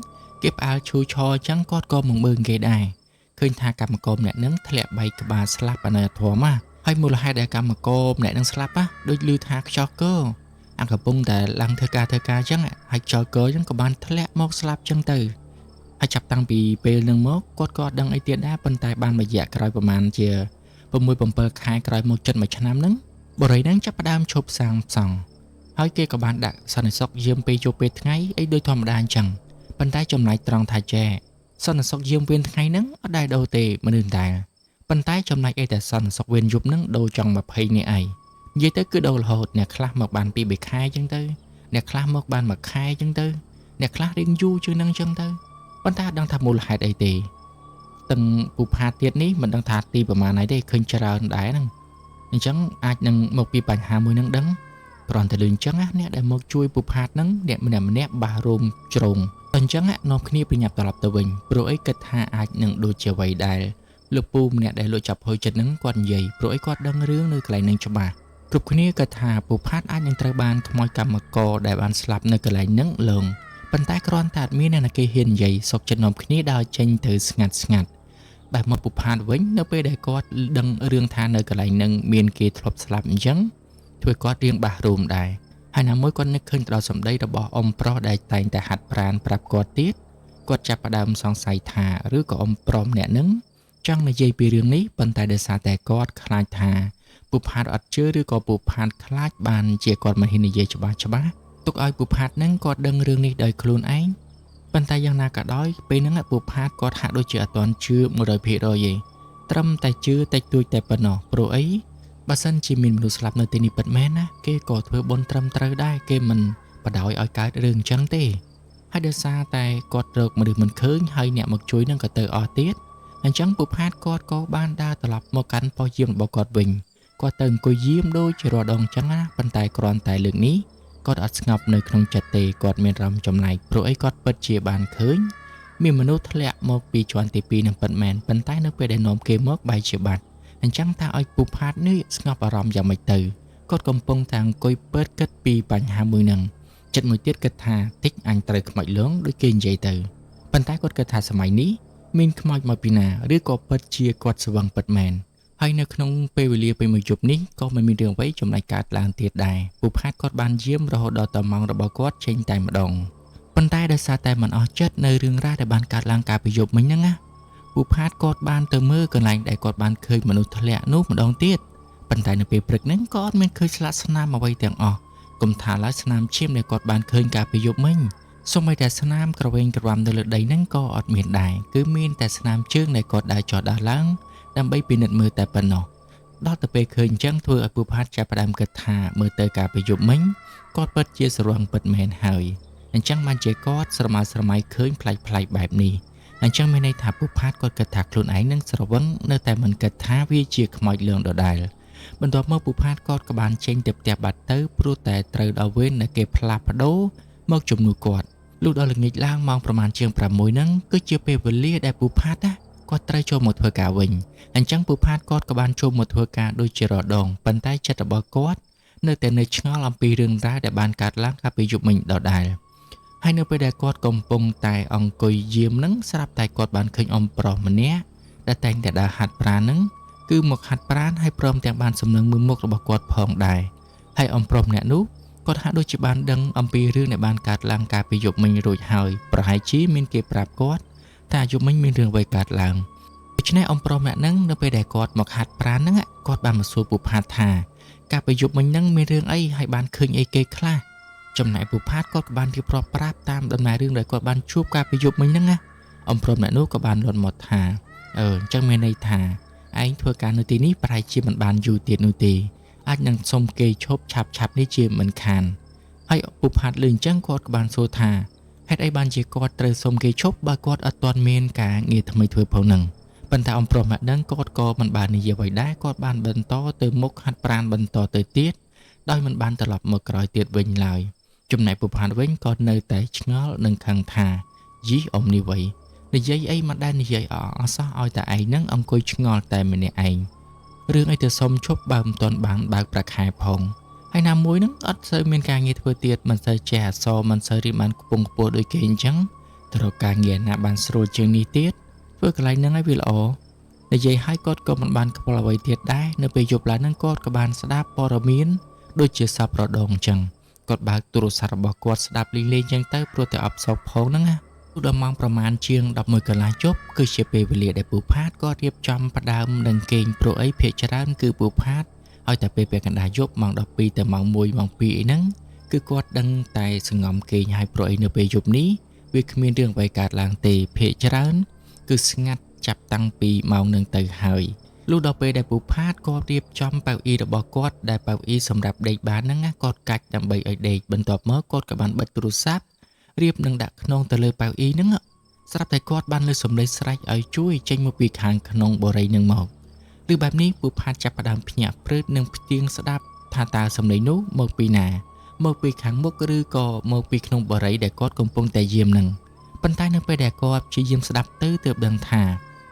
គេផ្អើលឈូឆរចឹងគាត់ក៏មកមើលគេដែរឃើញថាកម្មករម្នាក់ហ្នឹងធ្លាក់បែកក្បាលស្លាប់អនាធមហើយមូលហេតុដែលកម្មករម្នាក់ហ្នឹងស្លាប់ដូចឮថាខ្យល់កអាកំពុងតែឡើងធ្វើការចឹងហើយខ្យល់កចឹងក៏បានធ្លាក់មកស្លាប់ចឹងទៅហើយចាប់តាំងពីពេលហ្នឹងមកគាត់ក៏អត់ដឹងអីទៀតដែរប៉ុន្តែបានរយៈក្រោយប្រហែលជា6-7 ខែក្រោយមកចិត្តមួយឆ្នាំហ្នឹងបរិយហ្នឹងចាប់ផ្ដើមឈប់សាងសង់ហើយគេក៏បានដាក់សន្តិសុខយាមពេលជួបពេលថ្ងៃអីដូចធម្មតាអញ្ចឹងប៉ុន្តែចំណែកត្រង់ថាចែសន្តិសុខយាមពេលថ្ងៃហ្នឹងអត់ដែរដូរទេមនុស្សតែប៉ុន្តែចំណែកអីតែសន្តិសុខវេនយប់ហ្នឹងដូរចង់20នាក់អីនិយាយទៅគឺដូររហូតអ្នកខ្លះមកបាន2-3 ខែអញ្ចឹងទៅអ្នកខ្លះមកបាន1 ខែអញ្ចឹងទៅអ្នកខ្លះរៀងយូរជាងហ្នឹងអញ្ចឹងទៅប៉ុន្តែអត់ដឹងថាមូលហេតុអីទេទាំងពូផាទៀតនេះមិនដឹងថាទីប្រមាណហើយទេឃើញច្រើនដែរហ្នឹងអញ្ចឹងអាចនឹងមកពីបញ្ហាមួយហ្នឹងដឹងគ្រាន់តែលឺអញ្ចឹងអ្នកដែលមកជួយពូផាតហ្នឹងអ្នកម្នាក់បាសរោមជ្រងអញ្ចឹងនាំគ្នាប្រញាប់ត្រឡប់ទៅវិញព្រោះអីគិតថាអាចនឹងដូចជាអ្វីដែលលោកពូម្នាក់ដែលលក់ចាប់ហុយចិត្តហ្នឹងគាត់និយាយព្រោះអីគាត់ដឹងរឿងនៅកន្លែងហ្នឹងច្បាស់គ្រប់គ្នាគិតថាពូផាតអាចនឹងត្រូវបានខ្មោចកម្មករដែលបានស្លាប់នៅកន្លែងហ្នឹងលងប៉ុន្តែគ្រាន់តែអត់មានអ្នកណាគេហ៊ាននិយាយសុកចិត្តនាំគ្នាដើរចេញទៅស្ងាត់បែរមកពូផាតវិញនៅពេលដែលគាត់ដឹងរឿងថានៅកន្លែងហ្នឹងមានគេធ្លាប់ស្លាប់អញ្ចឹងធ្វើគាត់រៀងបាសរោមដែរហើយណាមួយគាត់នឹកឃើញទៅដល់សម្ដីរបស់អ៊ំប្រុសដែលតែងតែហាត់ប្រាណប្រាប់គាត់ទៀតគាត់ចាប់ផ្ដើមសង្ស័យថាឬក៏អ៊ំប្រុសម្នាក់ហ្នឹងចង់និយាយពីរឿងនេះប៉ុន្តែដោយសារតែគាត់ខ្លាចថាពូផាតអត់ជឿឬក៏ពូផាតខ្លាចបានជាគាត់មិនហ៊ាននិយាយច្បាស់ទុកឲ្យពូផាតហ្នឹងគាត់ដឹងរឿងនេះដោយខ្លួនឯងប៉ុន្តែយ៉ាងណាក៏ដោយពេលហ្នឹងពូផាតគាត់ហាក់ដូចជាអត់ទាន់ជឿ 100% ទេត្រឹមតែជឿតិចតួចតែប៉ុណ្ណោះព្រោះអីបើសិនជាមានមនុស្សស្លាប់នៅទីនេះពិតមែនណាគេក៏ធ្វើបុណ្យត្រឹមត្រូវដែរគេមិនបដ ாய் ឲ្យកើតរឿងអញ្ចឹងទេហើយដោយសារតែគាត់រកមនុស្សមិនឃើញហើយអ្នកមកជួយនឹងក៏ទៅអស់ទៀតអញ្ចឹងពូផាតគាត់ក៏បានដើរត្រឡប់មកកាន់ប៉ុស្តិ៍យាមរបស់គាត់វិញគាត់ទៅអង្គុយយាមដូចជារាល់ដងអញ្ចឹងណាប៉ុន្តែគ្រាន់តែលើកនេះគាត់អត់ស្ងប់នៅក្នុងចិត្តទេគាត់មានអារម្មណ៍ចំណែកព្រោះអីគាត់ពិតជាបានឃើញមានមនុស្សធ្លាក់មកពីជាន់ទី2នឹងពិតមែនប៉ុន្តែនៅពេលដែលនាំគេមកបែរជាបាត់អញ្ចឹងតើឲ្យពូផាតនេះស្ងប់អារម្មណ៍យ៉ាងម៉េចទៅគាត់កំពុងតែអង្គុយពើតគិតពីបញ្ហាមួយហ្នឹងចិត្តមួយទៀតគិតថាតិចអញត្រូវខ្មោចលងដូចគេនិយាយទៅប៉ុន្តែគាត់គិតថាសម័យនេះមានខ្មោចមកពីណាឬក៏ពិតជាគាត់ស្វឹងពិតមែនហើយនៅក្នុងពេលវេលាពេលមួយយប់នេះក៏មិនមានរឿងអ្វីចំណែកកើតឡើងទៀតដែរពូផាតគាត់បានយាមរហូតដល់តម៉ោងរបស់គាត់ចេញតែម្ដងប៉ុន្តែដោយសារតែមិនអស់ចិត្តនៅរឿងរ៉ាវដែលបានកើតឡើងកាលពីយប់មិញហ្នឹងណាពូផាតគាត់បានទៅមើលកន្លែងដែលគាត់បានឃើញមនុស្សធ្លាក់នោះម្ដងទៀតប៉ុន្តែនៅពេលព្រឹកហ្នឹងក៏អត់មានឃើញស្លាកស្នាមអ្វីទាំងអស់កុំថាឡើយស្នាមឈាមដែលគាត់បានឃើញកាលពីយប់មិញសូម្បីតែស្នាមក្រវែងក្រវាំនៅលើដីហ្នឹងក៏អត់មានដែរគឺមានតែស្នាមជើងដែលគាត់ដើរចុះដើរឡើងដើម្បីពិនិត្យមើលតែប៉ុណ្ណោះដល់ទៅពេលឃើញអញ្ចឹងធ្វើឲ្យពូផាតចាប់ផ្ដើមគិតថាមើលទៅកាលពីយប់មិញគាត់ពិតជាស្រវឹងពិតមែនហើយអញ្ចឹងបានជាគាត់ស្រមើស្រមៃឃើញប្លែកបែបនេះអញ្ចឹងមានន័យថាពូផាតគាត់គិតថាខ្លួនឯងនឹងស្រវឹងនៅតែមិនគិតថាវាជាខ្មោចលឿងដដែលបន្ទាប់មកពូផាតគាត់ក៏បានចេញទៅផ្ទះបាត់ទៅព្រោះតែត្រូវដល់វេនដែលគេផ្លាស់ប្ដូរមកជំនួសគាត់លុះដល់ល្ងាចឡើងម៉ោងប្រហែលជាង6ហ្នឹងគឺជាពេលវេលាដែលពូផាតគាត់ត្រូវចូលមកធ្វើការវិញអញ្ចឹងពូផាតគាត់ក៏បានចូលមកធ្វើការដូចជារដងប៉ុន្តែចិត្តរបស់គាត់នៅតែនៅឆ្ងល់អំពីរឿងរ៉ាវដែលបានកើតឡើងកាលពីយប់មិញដដែលហើយនៅពេលដែលគាត់កំពុងតែអង្គុយយាមហ្នឹងស្រាប់តែគាត់បានឃើញអ៊ំប្រុសម្នាក់ដែលតែងតែដើរហាត់ប្រាណហ្នឹងគឺមកហាត់ប្រាណហើយព្រមទាំងបានសំណឹងមើលមុខរបស់គាត់ផងដែរហើយអ៊ំប្រុសម្នាក់នោះគាត់ហាក់ដូចជាបានដឹងអំពីរឿងដែលបានកើតឡើងកាលពីយប់មិញរួចហើយប្រហែលជាមានគេប្រាប់គាត់ថាយប់មិញមានរឿងអ្វីកើតឡើងដូច្នេះអ៊ំប្រុសម្នាក់ហ្នឹងនៅពេលដែលគាត់មកហាត់ប្រាណហ្នឹងគាត់បានមកសួរពូផាតថាកាលពីយប់មិញហ្នឹងមានរឿងអីហើយបានឃើញអីគេខ្លះ ចំណែកពូផាតគាត់ក៏បានរៀបរាប់ប្រាប់តាមដំណើររឿងដែលគាត់បានជួបការពីយប់មិញហ្នឹងណាអំព្រមអ្នកនោះក៏បានលន់មកថាអញ្ចឹងមានន័យថាឯងធ្វើការនៅទីនេះប្រហែលជាមិនបានយូរទៀតនោះទេអាចនឹងសុំគេឈប់ឆាប់នេះជាមិនខានហើយពូផាតលឺអញ្ចឹងគាត់ក៏បានសួរថាហេតុអីបានជាគាត់ត្រូវសុំគេឈប់បើគាត់អត់ទាន់មានការងារថ្មីធ្វើផងហ្នឹងប៉ុន្តែអំព្រមអ្នកហ្នឹងគាត់ក៏មិនបាននិយាយអ្វីដែរគាត់បានបន្តទៅមុខហាត់ប្រាណបន្តទៅទៀតដោយមិនបានត្រឡប់មកក្រោយទៀតវិញឡើយចំណែកពូផាតវិញក៏នៅតែឆ្ងល់នឹងខឹងថាយីអ៊ំនេះវៃនិយាយអីមិនដែលនិយាយអសោះឲ្យតែឯងហ្នឹងអង្គុយឆ្ងល់តែម្នាក់ឯងរឿងអីទៅសុំឈប់បើមិនទាន់បានបើកប្រាក់ខែផងហើយណាមួយហ្នឹងអត់សូវមានការងារធ្វើទៀតមិនសូវចេះអក្សរមិនសូវរៀនបានខ្ពង់ខ្ពស់ដូចគេអញ្ចឹងទៅរកការងារណាបានស្រួលជាងនេះទៀតធ្វើកន្លែងហ្នឹងឲ្យវាល្អនិយាយឲ្យគាត់ក៏មិនបានខ្វល់អ្វីទៀតដែរនៅពេលយប់ឡើងហ្នឹងគាត់ក៏បានស្ដាប់ព័ត៌មានដូចជាសប្បុរសដងអញ្ចឹងគាត់បើកទូរស័ព្ទរបស់គាត់ស្ដាប់លេងអញ្ចឹងទៅព្រោះតែអបសោកផងហ្នឹងណាដល់ម៉ោងប្រមាណជាង11កន្លះយប់គឺជាពេលវេលាដែលពូផាតគាត់រៀបចំផ្ដើមនឹងគេងព្រោះអីភាគច្រើនគឺពូផាតឲ្យតែពេលកណ្ដាលយប់ម៉ោង12ទៅម៉ោង1ម៉ោង2អីហ្នឹងគឺគាត់ដឹងតែសង្ងំគេងឲ្យព្រោះអីនៅពេលយប់នេះវាគ្មានរឿងអ្វីកើតឡើងទេភាគច្រើនគឺស្ងាត់ចាប់តាំងពីម៉ោងនឹងទៅហើយលុះដល់ពេលដែលពូផាតគាត់រៀបចំប៉ៅអ៊ីរបស់គាត់ដែលប៉ៅអ៊ីសម្រាប់ដេកបានហ្នឹងគាត់កាច់ដើម្បីឲ្យដេកបន្ទាប់មកគាត់ក៏បានបិទទូរស័ព្ទរៀបនឹងដាក់ខ្នងទៅលើប៉ៅអ៊ីហ្នឹងស្រាប់តែគាត់បានលើសំឡេងស្រែកឲ្យជួយចេញមកពីខាងក្នុងបរិយនឹងមកឬបែបនេះពូផាតចាប់ផ្ដើមភ្ញាក់ព្រឺតនឹងផ្ទៀងស្ដាប់ថាតើសំឡេងនោះមកពីណាមកពីខាងមុខឬក៏មកពីក្នុងបរិយដែលគាត់កំពុងតែយាមនឹងប៉ុន្តែនៅពេលដែលគាត់ព្យាយាមស្ដាប់ទៅទើបដឹងថា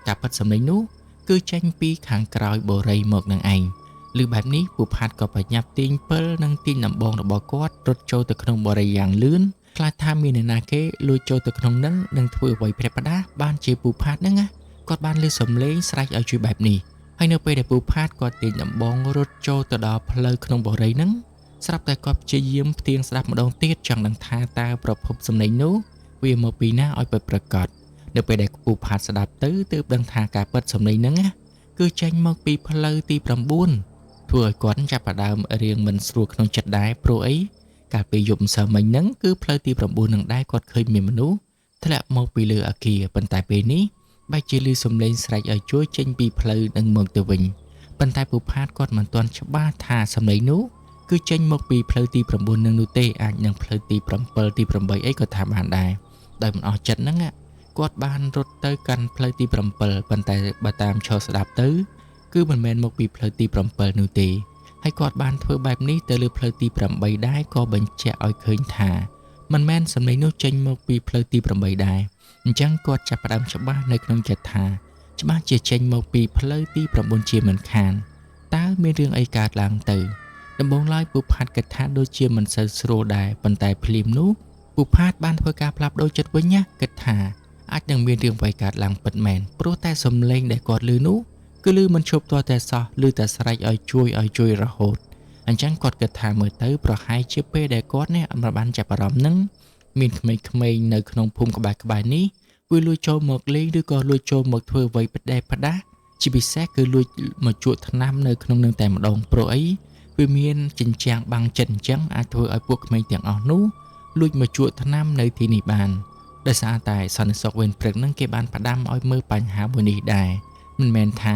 ការប៉ັດសំឡេងនោះគឺចេញពីខាងក្រោយបរិយមកនឹងឯងឬបែបនេះពូផាតក៏បញ្ញាប់ទាញពិលនិងទាញដំបងរបស់គាត់រត់ចូលទៅក្នុងបរិយយ៉ាងលឿនខ្លាចថាមានអ្នកណាគេលួចចូលទៅក្នុងនឹងនឹងធ្វើអ្វីប្រេះផ្ដាសបានជាពូផាតហ្នឹងណាគាត់បានលើសំឡេងស្រែកឲ្យជួយបែបនេះហើយនៅពេលដែលពូផាតគាត់ទាញដំបងរត់ចូលទៅដល់ផ្លូវក្នុងបរិយហ្នឹងស្រាប់តែគាត់ព្យាយាមផ្ទៀងស្ដាប់ម្ដងទៀតចង់ដឹងថាតើប្រភពសំឡេងនោះវាមកពីណាឲ្យពិតប្រាកដនៅពេលដែលពូផាតស្ដាប់ទៅទើបដឹងថាការពិតសំឡេងហ្នឹងណាគឺចេញមកពីផ្លូវទី9ធ្វើឲ្យគាត់ចាប់ផ្ដើមរៀងមិនស្រួលក្នុងចិត្តដែរព្រោះអីកាលពីយប់ម្សិលមិញហ្នឹងគឺផ្លូវទី9នឹងដែរគាត់ឃើញមានមនុស្សធ្លាក់មកពីលើអគារប៉ុន្តែពេលនេះបែរជាឮសំឡេងស្រែកឲ្យជួយចេញពីផ្លូវនឹងមកទៅវិញប៉ុន្តែពូផាតគាត់មិនទាន់ច្បាស់ថាសំឡេងនោះគឺចេញមកពីផ្លូវទី9នឹងនោះទេអាចនឹងផ្លូវទី7ទី8អីក៏ថាបានដែរដោយមិនអស់ចិត្តហ្នឹងគាត់បានរត់ទៅកាន់ផ្លូវទី7ប៉ុន្តែបើតាមឈរស្ដាប់ទៅគឺមិនមែនមកពីផ្លូវទី7នោះទេហើយគាត់បានធ្វើបែបនេះទៅលើផ្លូវទី8ដែរក៏បញ្ជាក់ឲ្យឃើញថាមិនមែនសំឡេងនោះចេញមកពីផ្លូវទី8ដែរអញ្ចឹងគាត់ចាប់ផ្ដើមច្បាស់នៅក្នុងចិត្តថាច្បាស់ជាចេញមកពីផ្លូវទី9ជាមិនខានតើមានរឿងអីកើតឡើងទៅដំបូងឡើយពូផាតគិតថាដូចជាមិនសូវស្រួលដែរប៉ុន្តែភ្លាមនោះពូផាតបានធ្វើការផ្លាស់ប្ដូរចិត្តវិញណាគិតថាអាចនឹងមានរឿងអ្វីកើតឡើងពិតមែនព្រោះតែសំឡេងដែលគាត់ឮនោះគឺឮមិនឈប់ទាល់តែសោះឮតែស្រែកឲ្យជួយរហូតអញ្ចឹងគាត់គិតថាមើលទៅប្រហែលជាពេលដែលគាត់នេះមិនបានចាប់អារម្មណ៍នឹងមានក្មេងៗនៅក្នុងភូមិក្បែរនេះវាលួចចូលមកលេងឬក៏លួចចូលមកធ្វើអ្វីផ្ដេសផ្ដាសជាពិសេសគឺលួចមកជក់ថ្នាំនៅក្នុងនឹងតែម្ដងព្រោះអីវាមានចិញ្ចាំងបាំងចិត្តអញ្ចឹងអាចធ្វើឲ្យពួកក្មេងទាំងអស់នោះលួចមកជក់ថ្នាំនៅទីនេះបានដោយសារតែសន្តិសុខវេនព្រឹកនឹងគេបានផ្ដាំឲ្យមើលបញ្ហាមួយនេះដែរមិនមែនថា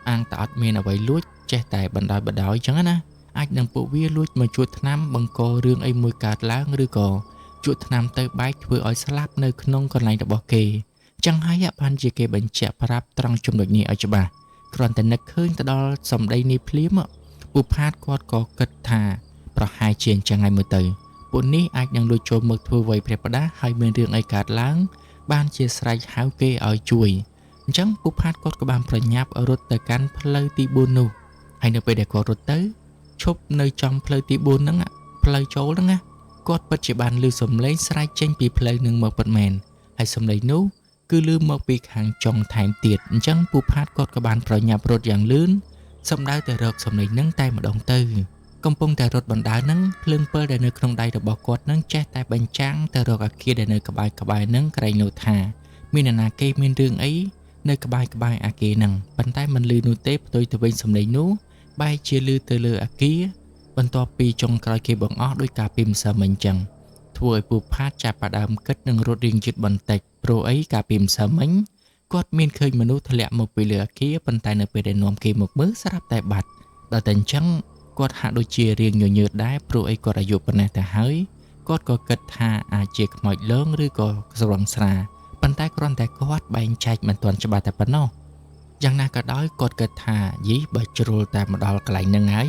អាងតែអត់មានអ្វីលួចចេះតែបណ្ដោយអញ្ចឹងណាអាចនឹងពួកវាលួចមកជួតថ្នាំបង្ករឿងអីមួយកើតឡើងឬក៏ជួតថ្នាំទៅបែកធ្វើឲ្យស្លាប់នៅក្នុងកន្លែងរបស់គេអញ្ចឹងហើយបានជាគេបញ្ជាក់ប្រាប់ត្រង់ចំណុចនេះឲ្យច្បាស់គ្រាន់តែនឹកឃើញទៅដល់សម្ដីនេះភ្លាមពូផាតគាត់ក៏គិតថាប្រហែលជាអញ្ចឹងហើយមើលទៅពួកនេះអាចនឹងលួចចូលមកធ្វើអ្វីប្រេះផ្ដាសហើយមានរឿងអីកើតឡើងបានជាស្រែកហៅគេឲ្យជួយអញ្ចឹងពូផាតគាត់ក៏បានប្រញាប់រត់ទៅកាន់ផ្លូវទី4នោះហើយនៅពេលដែលគាត់រត់ទៅឈប់នៅចំផ្លូវទី4ហ្នឹងផ្លូវចូលហ្នឹងណាគាត់ពិតជាបានឮសំឡេងស្រែកចេញពីផ្លូវនឹងមកពិតមែនហើយសំឡេងនោះគឺឮមកពីខាងចុងថែមទៀតអញ្ចឹងពូផាតគាត់ក៏បានប្រញាប់រត់យ៉ាងលឿនសម្ដៅទៅរកសំឡេងហ្នឹងតែម្ដងទៅកំពុងតែរត់បណ្ដើរហ្នឹងភ្លើងពិលដែលនៅក្នុងដៃរបស់គាត់ហ្នឹងចេះតែបញ្ចាំងទៅរកអគារដែលនៅក្បែរហ្នឹងក្រែងនោះថាមានអ្នកណាគេមានរឿងអីនៅក្បែរអគារហ្នឹងប៉ុន្តែមិនឮនោះទេផ្ទុយទៅវិញសំឡេងនោះបែរជាឮទៅលើអគារ បន្ទាប់ពីចុងក្រោយគេបង្អស់ដោយការពីម្សិលមិញចឹងធ្វើឲ្យពូផាតចាប់ផ្ដើមគិតនឹងរត់រៀងជិតបន្តិចព្រោះអីការពីម្សិលមិញគាត់មានឃើញមនុស្សធ្លាក់មកពីលើអគារប៉ុន្តែនៅពេលដែលនាំគេមកមើលស្រាប់តែបាត់ដល់តែអញ្ចឹងគាត់ហាក់ដូចជារៀងញញើតដែរព្រោះអីគាត់អាយុប៉ុណ្ណេះទៅហើយគាត់ក៏គិតថាអាចជាខ្មោចលងឬក៏ស្រងស្រាប៉ុន្តែគ្រាន់តែគាត់បែងចែកមិនទាន់ច្បាស់តែប៉ុណ្ណោះយ៉ាងណាក៏ដោយគាត់គិតថាយីបើជ្រុលតែមកដល់កន្លែងហ្នឹងហើយ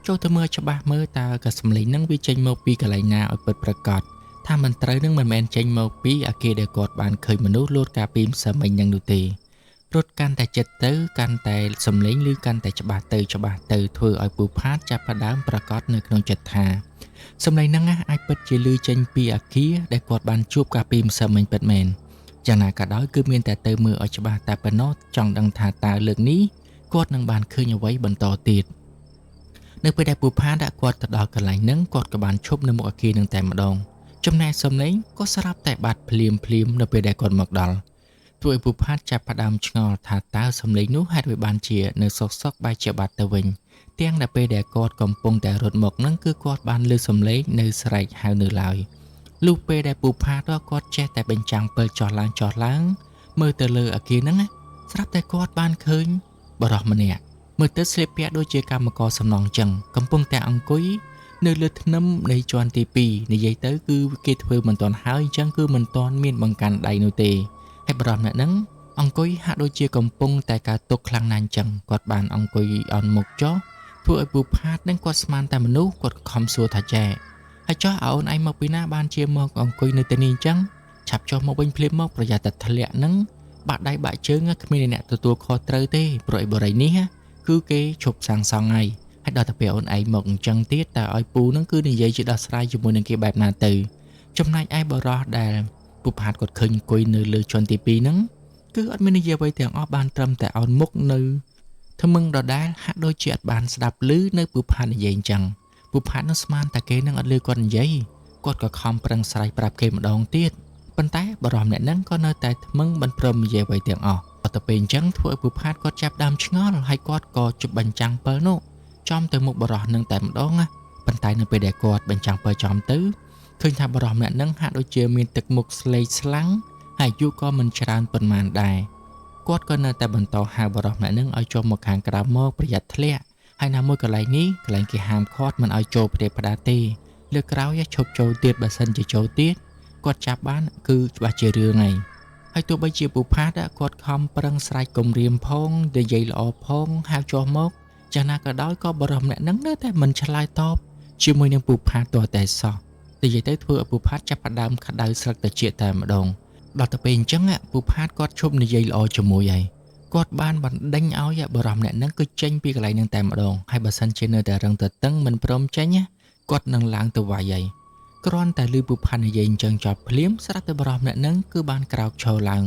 ចូលទៅមើលច្បាស់មើលតើក៏សំឡេងហ្នឹងវាចេញមកពីកន្លែងណាឲ្យពិតប្រាកដថាមិនត្រូវនឹងមិនមែនចេញមកពីអគារដែលគាត់បានឃើញមនុស្សលោតកាលពីម្សិលមិញហ្នឹងនោះទេរត់កាន់តែចិត្តទៅកាន់តែសំឡេងឬកាន់តែច្បាស់ទៅធ្វើឲ្យពូផាតចាប់ផ្ដើមប្រកាសនៅក្នុងចិត្តថាសំឡេងហ្នឹងអាចពិតជាឮចេញពីអគារដែលគាត់បានជួបកាលពីម្សិលមិញពិតមែនយ៉ាងណាក៏ដោយគឺមានតែទៅមើលឲ្យច្បាស់តែប៉ុណ្ណោះចង់ដឹងថាតើលើកនេះគាត់នឹងបានឃើញអ្វីបន្តទៀតនៅពេលដែលពូផាតគាត់ទៅដល់កន្លែងហ្នឹងគាត់ក៏បានឈប់នៅមុខអគារនឹងតែម្ដងចំណែកសំឡេងក៏ស្រាប់តែបាត់ភ្លាមនៅពេលដែលគាត់មកដល់ធ្វើឲ្យពូផាតចាប់ផ្ដើមឆ្ងល់ថាតើសំឡេងនោះហេតុអ្វីបានជានៅសុកបែរជាបាត់ទៅវិញទាំងដែលពេលដែលគាត់កំពុងតែរត់មកហ្នឹងគឺគាត់បានឮសំឡេងនៅស្រែកហៅនៅឡើយលុះពេលដែលពូផាតគាត់ចេះតែបញ្ចាំងពិលចុះឡើងមើលទៅលើអគារហ្នឹងស្រាប់តែគាត់បានឃើញបរិសម្នាក់មើលទៅស្លៀកពាក់ដូចជាកម្មករសំណងចឹងកំពុងតែអង្គុយនៅលើធ្នឹមនៃជាន់ទី2និយាយទៅគឺគេធ្វើមិនទាន់ហើយអញ្ចឹងគឺមិនទាន់មានបង្កាន់ដៃនោះទេហើយបរិសម្នាក់ហ្នឹងអង្គុយហាក់ដូចជាកំពុងតែកើតទុកខ្លាំងណាស់អញ្ចឹងគាត់បានអង្គុយអន់មុខចុះធ្វើឲ្យពូផាតហ្នឹងគាត់ស្មានតែមនុស្សគាត់ខំសួរថាចែហើយចុះអូនឯងមកពីណាបានជាមកអង្គុយនៅទីនេះអញ្ចឹងឆាប់ចុះមកវិញភ្លាមមកប្រយ័ត្នតែធ្លាក់ហ្នឹងបាក់ដៃបាក់ជើងគ្មានអ្នកទទួលខុសត្រូវទេព្រោះឯបរិយនេះគឺគេឈប់សាងសង់ហើយដល់តែពេលអូនឯងមកអញ្ចឹងទៀតតើឲ្យពូនឹងគឺនិយាយជាដោះស្រាយជាមួយនឹងគេបែបណាទៅចំណែកឯបរោះដែលពូផាតគាត់ឃើញអង្គុយនៅលើជាន់ទី2ហ្នឹងគឺអត់មាននិយាយអ្វីទាំងអស់បានត្រឹមតែអោនមុខនៅធ្វើមឹងដដែលហាក់ដូចជាអត់បានស្ដាប់ឮនៅពូផាតនិយាយអញ្ចឹងពូផាតនឹងស្មានតែគេនឹងអត់ឮគាត់និយាយគាត់ក៏ខំប្រឹងស្រែកប្រាប់គេម្ដងទៀតប៉ុន្តែបរោះម្នាក់ហ្នឹងក៏នៅតែថ្មឹងមិនព្រមនិយាយអ្វីទាំងអស់ដល់ទៅពេលអញ្ចឹងធ្វើឲ្យពូផាតគាត់ចាប់ដើមឆ្ងល់ហើយគាត់ក៏ជប់បញ្ចាំងពិលនោះចំទៅមុខបរោះនឹងតែម្ដងប៉ុន្តែនៅពេលដែលគាត់បញ្ចាំងពិលចំទៅឃើញថាបរោះម្នាក់នឹងហាក់ដូចជាមានទឹកមុខស្លេកស្លាំងហើយអាយុក៏មិនច្រើនប៉ុន្មានដែរគាត់ក៏នៅតែបន្តហៅបរោះម្នាក់នឹងឲ្យចុះមកខាងក្រៅមកប្រយ័ត្នធ្លាក់ហើយណាមួយកន្លែងនេះកន្លែងគេហាមឃាត់មិនឲ្យចូលផ្ទះផ្ដាទេលើក្រោយឈប់ចូលទៀតបើសិនជាចូលទៀតគាត់ចាប់បានគឺច្បាស់ជារឿងហើយទោះបីជាពូផាតគាត់ខំប្រឹងស្រែកគំរាមផងនិយាយល្អផងហៅចុះមកយ៉ាងណាក៏ដោយក៏បរិសម្នាក់នឹងនៅតែមិនឆ្លើយតបជាមួយនឹងពូផាតតតែសោះនិយាយទៅធ្វើឲ្យពូផាតចាប់ផ្ដើមក្តៅស្លឹកត្រចៀកតែម្ដងដល់ទៅពេលអញ្ចឹងពូផាតគាត់ឈប់និយាយល្អជាមួយហើយគាត់បានបណ្ដេញឲ្យបរិសម្នាក់នឹងគឺចេញពីកន្លែងនឹងតែម្ដងហើយបើសិនជានៅតែរឹងទៅតឹងមិនព្រមចេញគាត់នឹងឡើងទៅវាយហើយគ្រាន់តែឮពូផាតនិយាយអញ្ចឹងចប់ភ្លាមស្រាប់តែបរិសម្នាក់នឹងគឺបានក្រោកឈរឡើង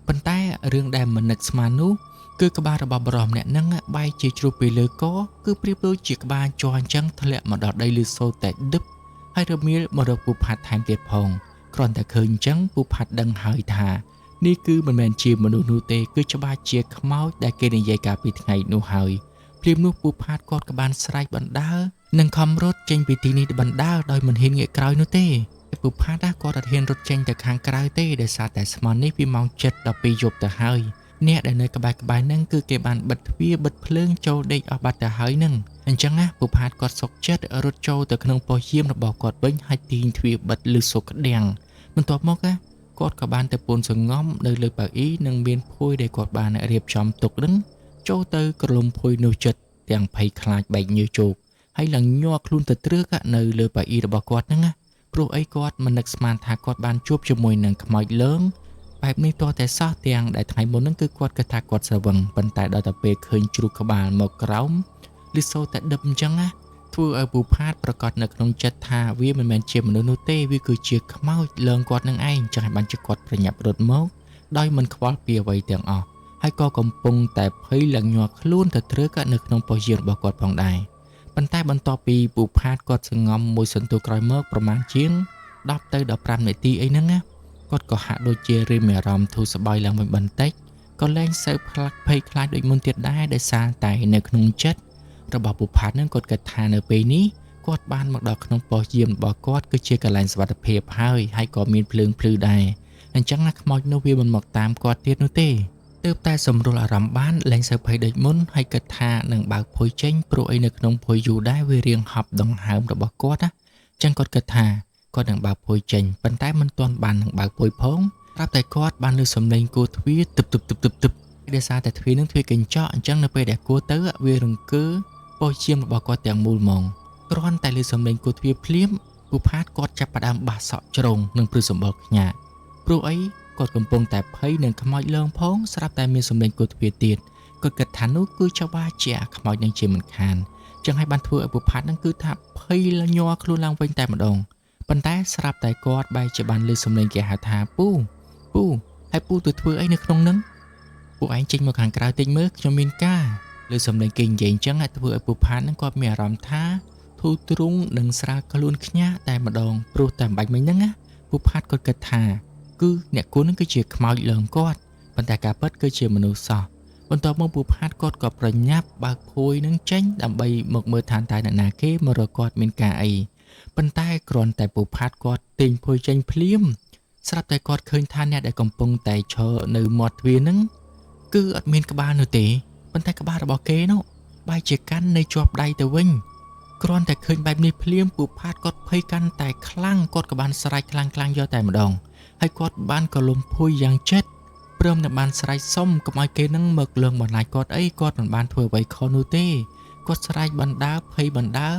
ប៉ុន្តែរឿងដែលមិននឹកស្មាននោះគឺក្បាលរបស់បរិសម្នាក់នឹងបែកជាជ្រុះពីលើកគឺប្រៀបដូចជាក្បាលជ័រអញ្ចឹងធ្លាក់មកដល់ដីលឺសូរតែដឹបហើយរមៀលមករកពូផាតថែមទៀតផងគ្រាន់តែឃើញអញ្ចឹងពូផាតដឹងហើយថានេះគឺមិនមែនជាមនុស្សនោះទេគឺច្បាស់ជាខ្មោចដែលគេនិយាយកាលពីថ្ងៃនោះហើយព្រាមនោះពូផាតគាត់ក៏បានស្រែកបណ្ដើរនិងខំរត់ចេញពីទីនេះបណ្ដើរដោយមិនហ៊ានងាកក្រោយនោះទេពូផាតគាត់អត់ហ៊ានរត់ចេញទៅខាងក្រៅទេដោយសារតែស្មាននេះពីម៉ោង 7:12 យប់ទៅហើយអ្នកដែលនៅក្បែរហ្នឹងគឺគេបានបិទទ្វារបិទភ្លើងចូលដេកអស់បាត់ទៅហើយហ្នឹងអញ្ចឹងពូផាតគាត់សុកចិត្តរត់ចូលទៅក្នុងប៉ុស្តិ៍យាមរបស់គាត់វិញហើយទាញទ្វារបិទលឺសុកក្តាំងបន្ទាប់មកគាត់ក៏បានទៅពូនសងំនៅលើប៉ៅអ៊ីនិងមានភួយដែលគាត់បានរៀបចំទុកនឹងចូលទៅក្រឡុំភួយនោះចិត្តទាំងភ័យខ្លាចបែកញើសជោកហើយឡើងញ័រខ្លួនទៅត្រឹកនៅលើប៉ៅអ៊ីរបស់គាត់ហ្នឹងព្រោះអីគាត់មិននឹកស្មានថាគាត់បានជួបជាមួយនឹងខ្មោចលើងបែបនេះតតែសោះទាំងដែលថ្ងៃមុនហ្នឹងគឺគាត់គិតថាគាត់ស្រវឹងប៉ុន្តែដល់តែពេលឃើញជ្រូកក្បាលមកក្រោមលឺសូរតែដឹបអញ្ចឹងធ្វើឲ្យពូផាតប្រកាសនៅក្នុងចិត្តថាវាមិនមែនជាមនុស្សនោះទេវាគឺជាខ្មោចលើងគាត់នឹងឯងចឹងឲ្យបានជាគាត់ប្រញាប់រត់មកដោយមិនខ្វល់ពីអ្វីទាំងអស់ហើយក៏កំពុងតែភ័យឡើងញ័រខ្លួនទៅត្រឹកនៅក្នុងប៉ុស្តិ៍យាមរបស់គាត់ផងដែរប៉ុន្តែបន្ទាប់ពីពូផាតគាត់សងំមួយសន្ទុះក្រោយមកប្រមាណជាង10ទៅ15នាទីអីហ្នឹងគាត់ក៏ហាក់ដូចជារៀមអារម្មណ៍ធូរស្បើយឡើងវិញបន្តិចក៏លែងសូវផ្លាក់ភ័យខ្លាចដូចមុនទៀតដែរដោយសារតែនៅក្នុងចិត្តរបស់ពូផាតហ្នឹងគាត់គិតថានៅពេលនេះ គាត់បានមកដល់ក្នុងប៉ុស្តិ៍យាមរបស់គាត់គឺជាកន្លែងសុវត្ថិភាពហើយក៏មានភ្លើងភ្លឺដែរអញ្ចឹងណាខ្មោចនោះវាមិនមកតាមគាត់ទៀតនោះទេទើបតែសម្រួលអារម្មណ៍បានលែងសូវភ័យដូចមុនហើយគិតថានឹងបើកភួយចេញព្រោះអីនៅក្នុងភួយយូរដែរវារៀងហប់ដង្ហើមរបស់គាត់ណាអញ្ចឹងគាត់គិតថាគាត់នឹងបើកភួយចេញប៉ុន្តែមិនទាន់បាននឹងបើកភួយផងប្រាប់តែគាត់បានលើសំឡេងគោទ្វារទឹបដោយសារតែទ្វារនឹងទ្វារកញ្ចក់អញ្ចឹងនៅពេលដែលគោទៅវារង្គើប៉ុស្តិ៍យាមរបស់គាត់ទាំងមូលហ្មងគ្រាន់តែលើសំឡេងគោទ្វារភ្លាមពូផាតគាត់ចាប់ផ្ដើមបះសក់ជ្រុងនិងព្រឺសម្បល់ខ្ញាក់ព្រោះអីគាត់កំពុងតែភ័យនឹងខ្មោចលងផងស្រាប់តែមានសំឡេងគោទ្វារទៀតគាត់គិតថានោះគឺចៅបាជាខ្មោចនឹងជាមិនខានចឹងហើយបានធ្វើឲ្យពូផាតនឹងគឺថាភ័យលញ័រខ្លួនឡើងវិញតែម្ដងប៉ុន្តែស្រាប់តែគាត់បែរជាបានលើសំឡេងគេហៅថាពូហើយពូទៅធ្វើអីនៅក្នុងនឹងពួកឯងចេញមកខាងក្រៅតិចមើលខ្ញុំមានការលើសំឡេងគេនិយាយអញ្ចឹងអាចធ្វើឲ្យពូផាតនឹងគាត់មានអារម្មណ៍ថាធូរទ្រង់និងស្រាលខ្លួនខ្ញាក់តែម្ដងព្រោះតែមិនបាច់មិញហ្នឹងណាពូផាតគាត់គិតថាគឺអ្នកគូនឹងគឺជាខ្មោចលើងគាត់ប៉ុន្តែការពិតគឺជាមនុស្សសោះបន្ទាប់មកពូផាតគាត់ក៏ប្រញាប់បើកភួយនឹងចេញដើម្បីមកមើលឋានតើអ្នកណាគេមករកគាត់មានការអីប៉ុន្តែគ្រាន់តែពូផាតគាត់ទាញភួយចេញភ្លាមស្រាប់តែគាត់ឃើញថាអ្នកដែលកំពុងតែឈរនៅមាត់ទ្វារហ្នឹងគឺអត់មានក្បាលនោះទេប៉ុន្តែក្បាលរបស់គេនោះបែរជាកាន់នៅជាប់ដៃទៅវិញគ្រាន់តែឃើញបែបនេះភ្លាមពូផាតគាត់ភ័យកាន់តែខ្លាំងគាត់ក៏បានស្រែកខ្លាំងយកតែម្ដងហើយគាត់បានក៏លំភួយយ៉ាងចិត្តព្រមទាំងបានស្រែកសុំកុំឲ្យគេនឹងមកលងបន្លាចគាត់អីគាត់មិនបានធ្វើអ្វីខុសនោះទេគាត់ស្រែកបណ្ដើភ័យបណ្ដើ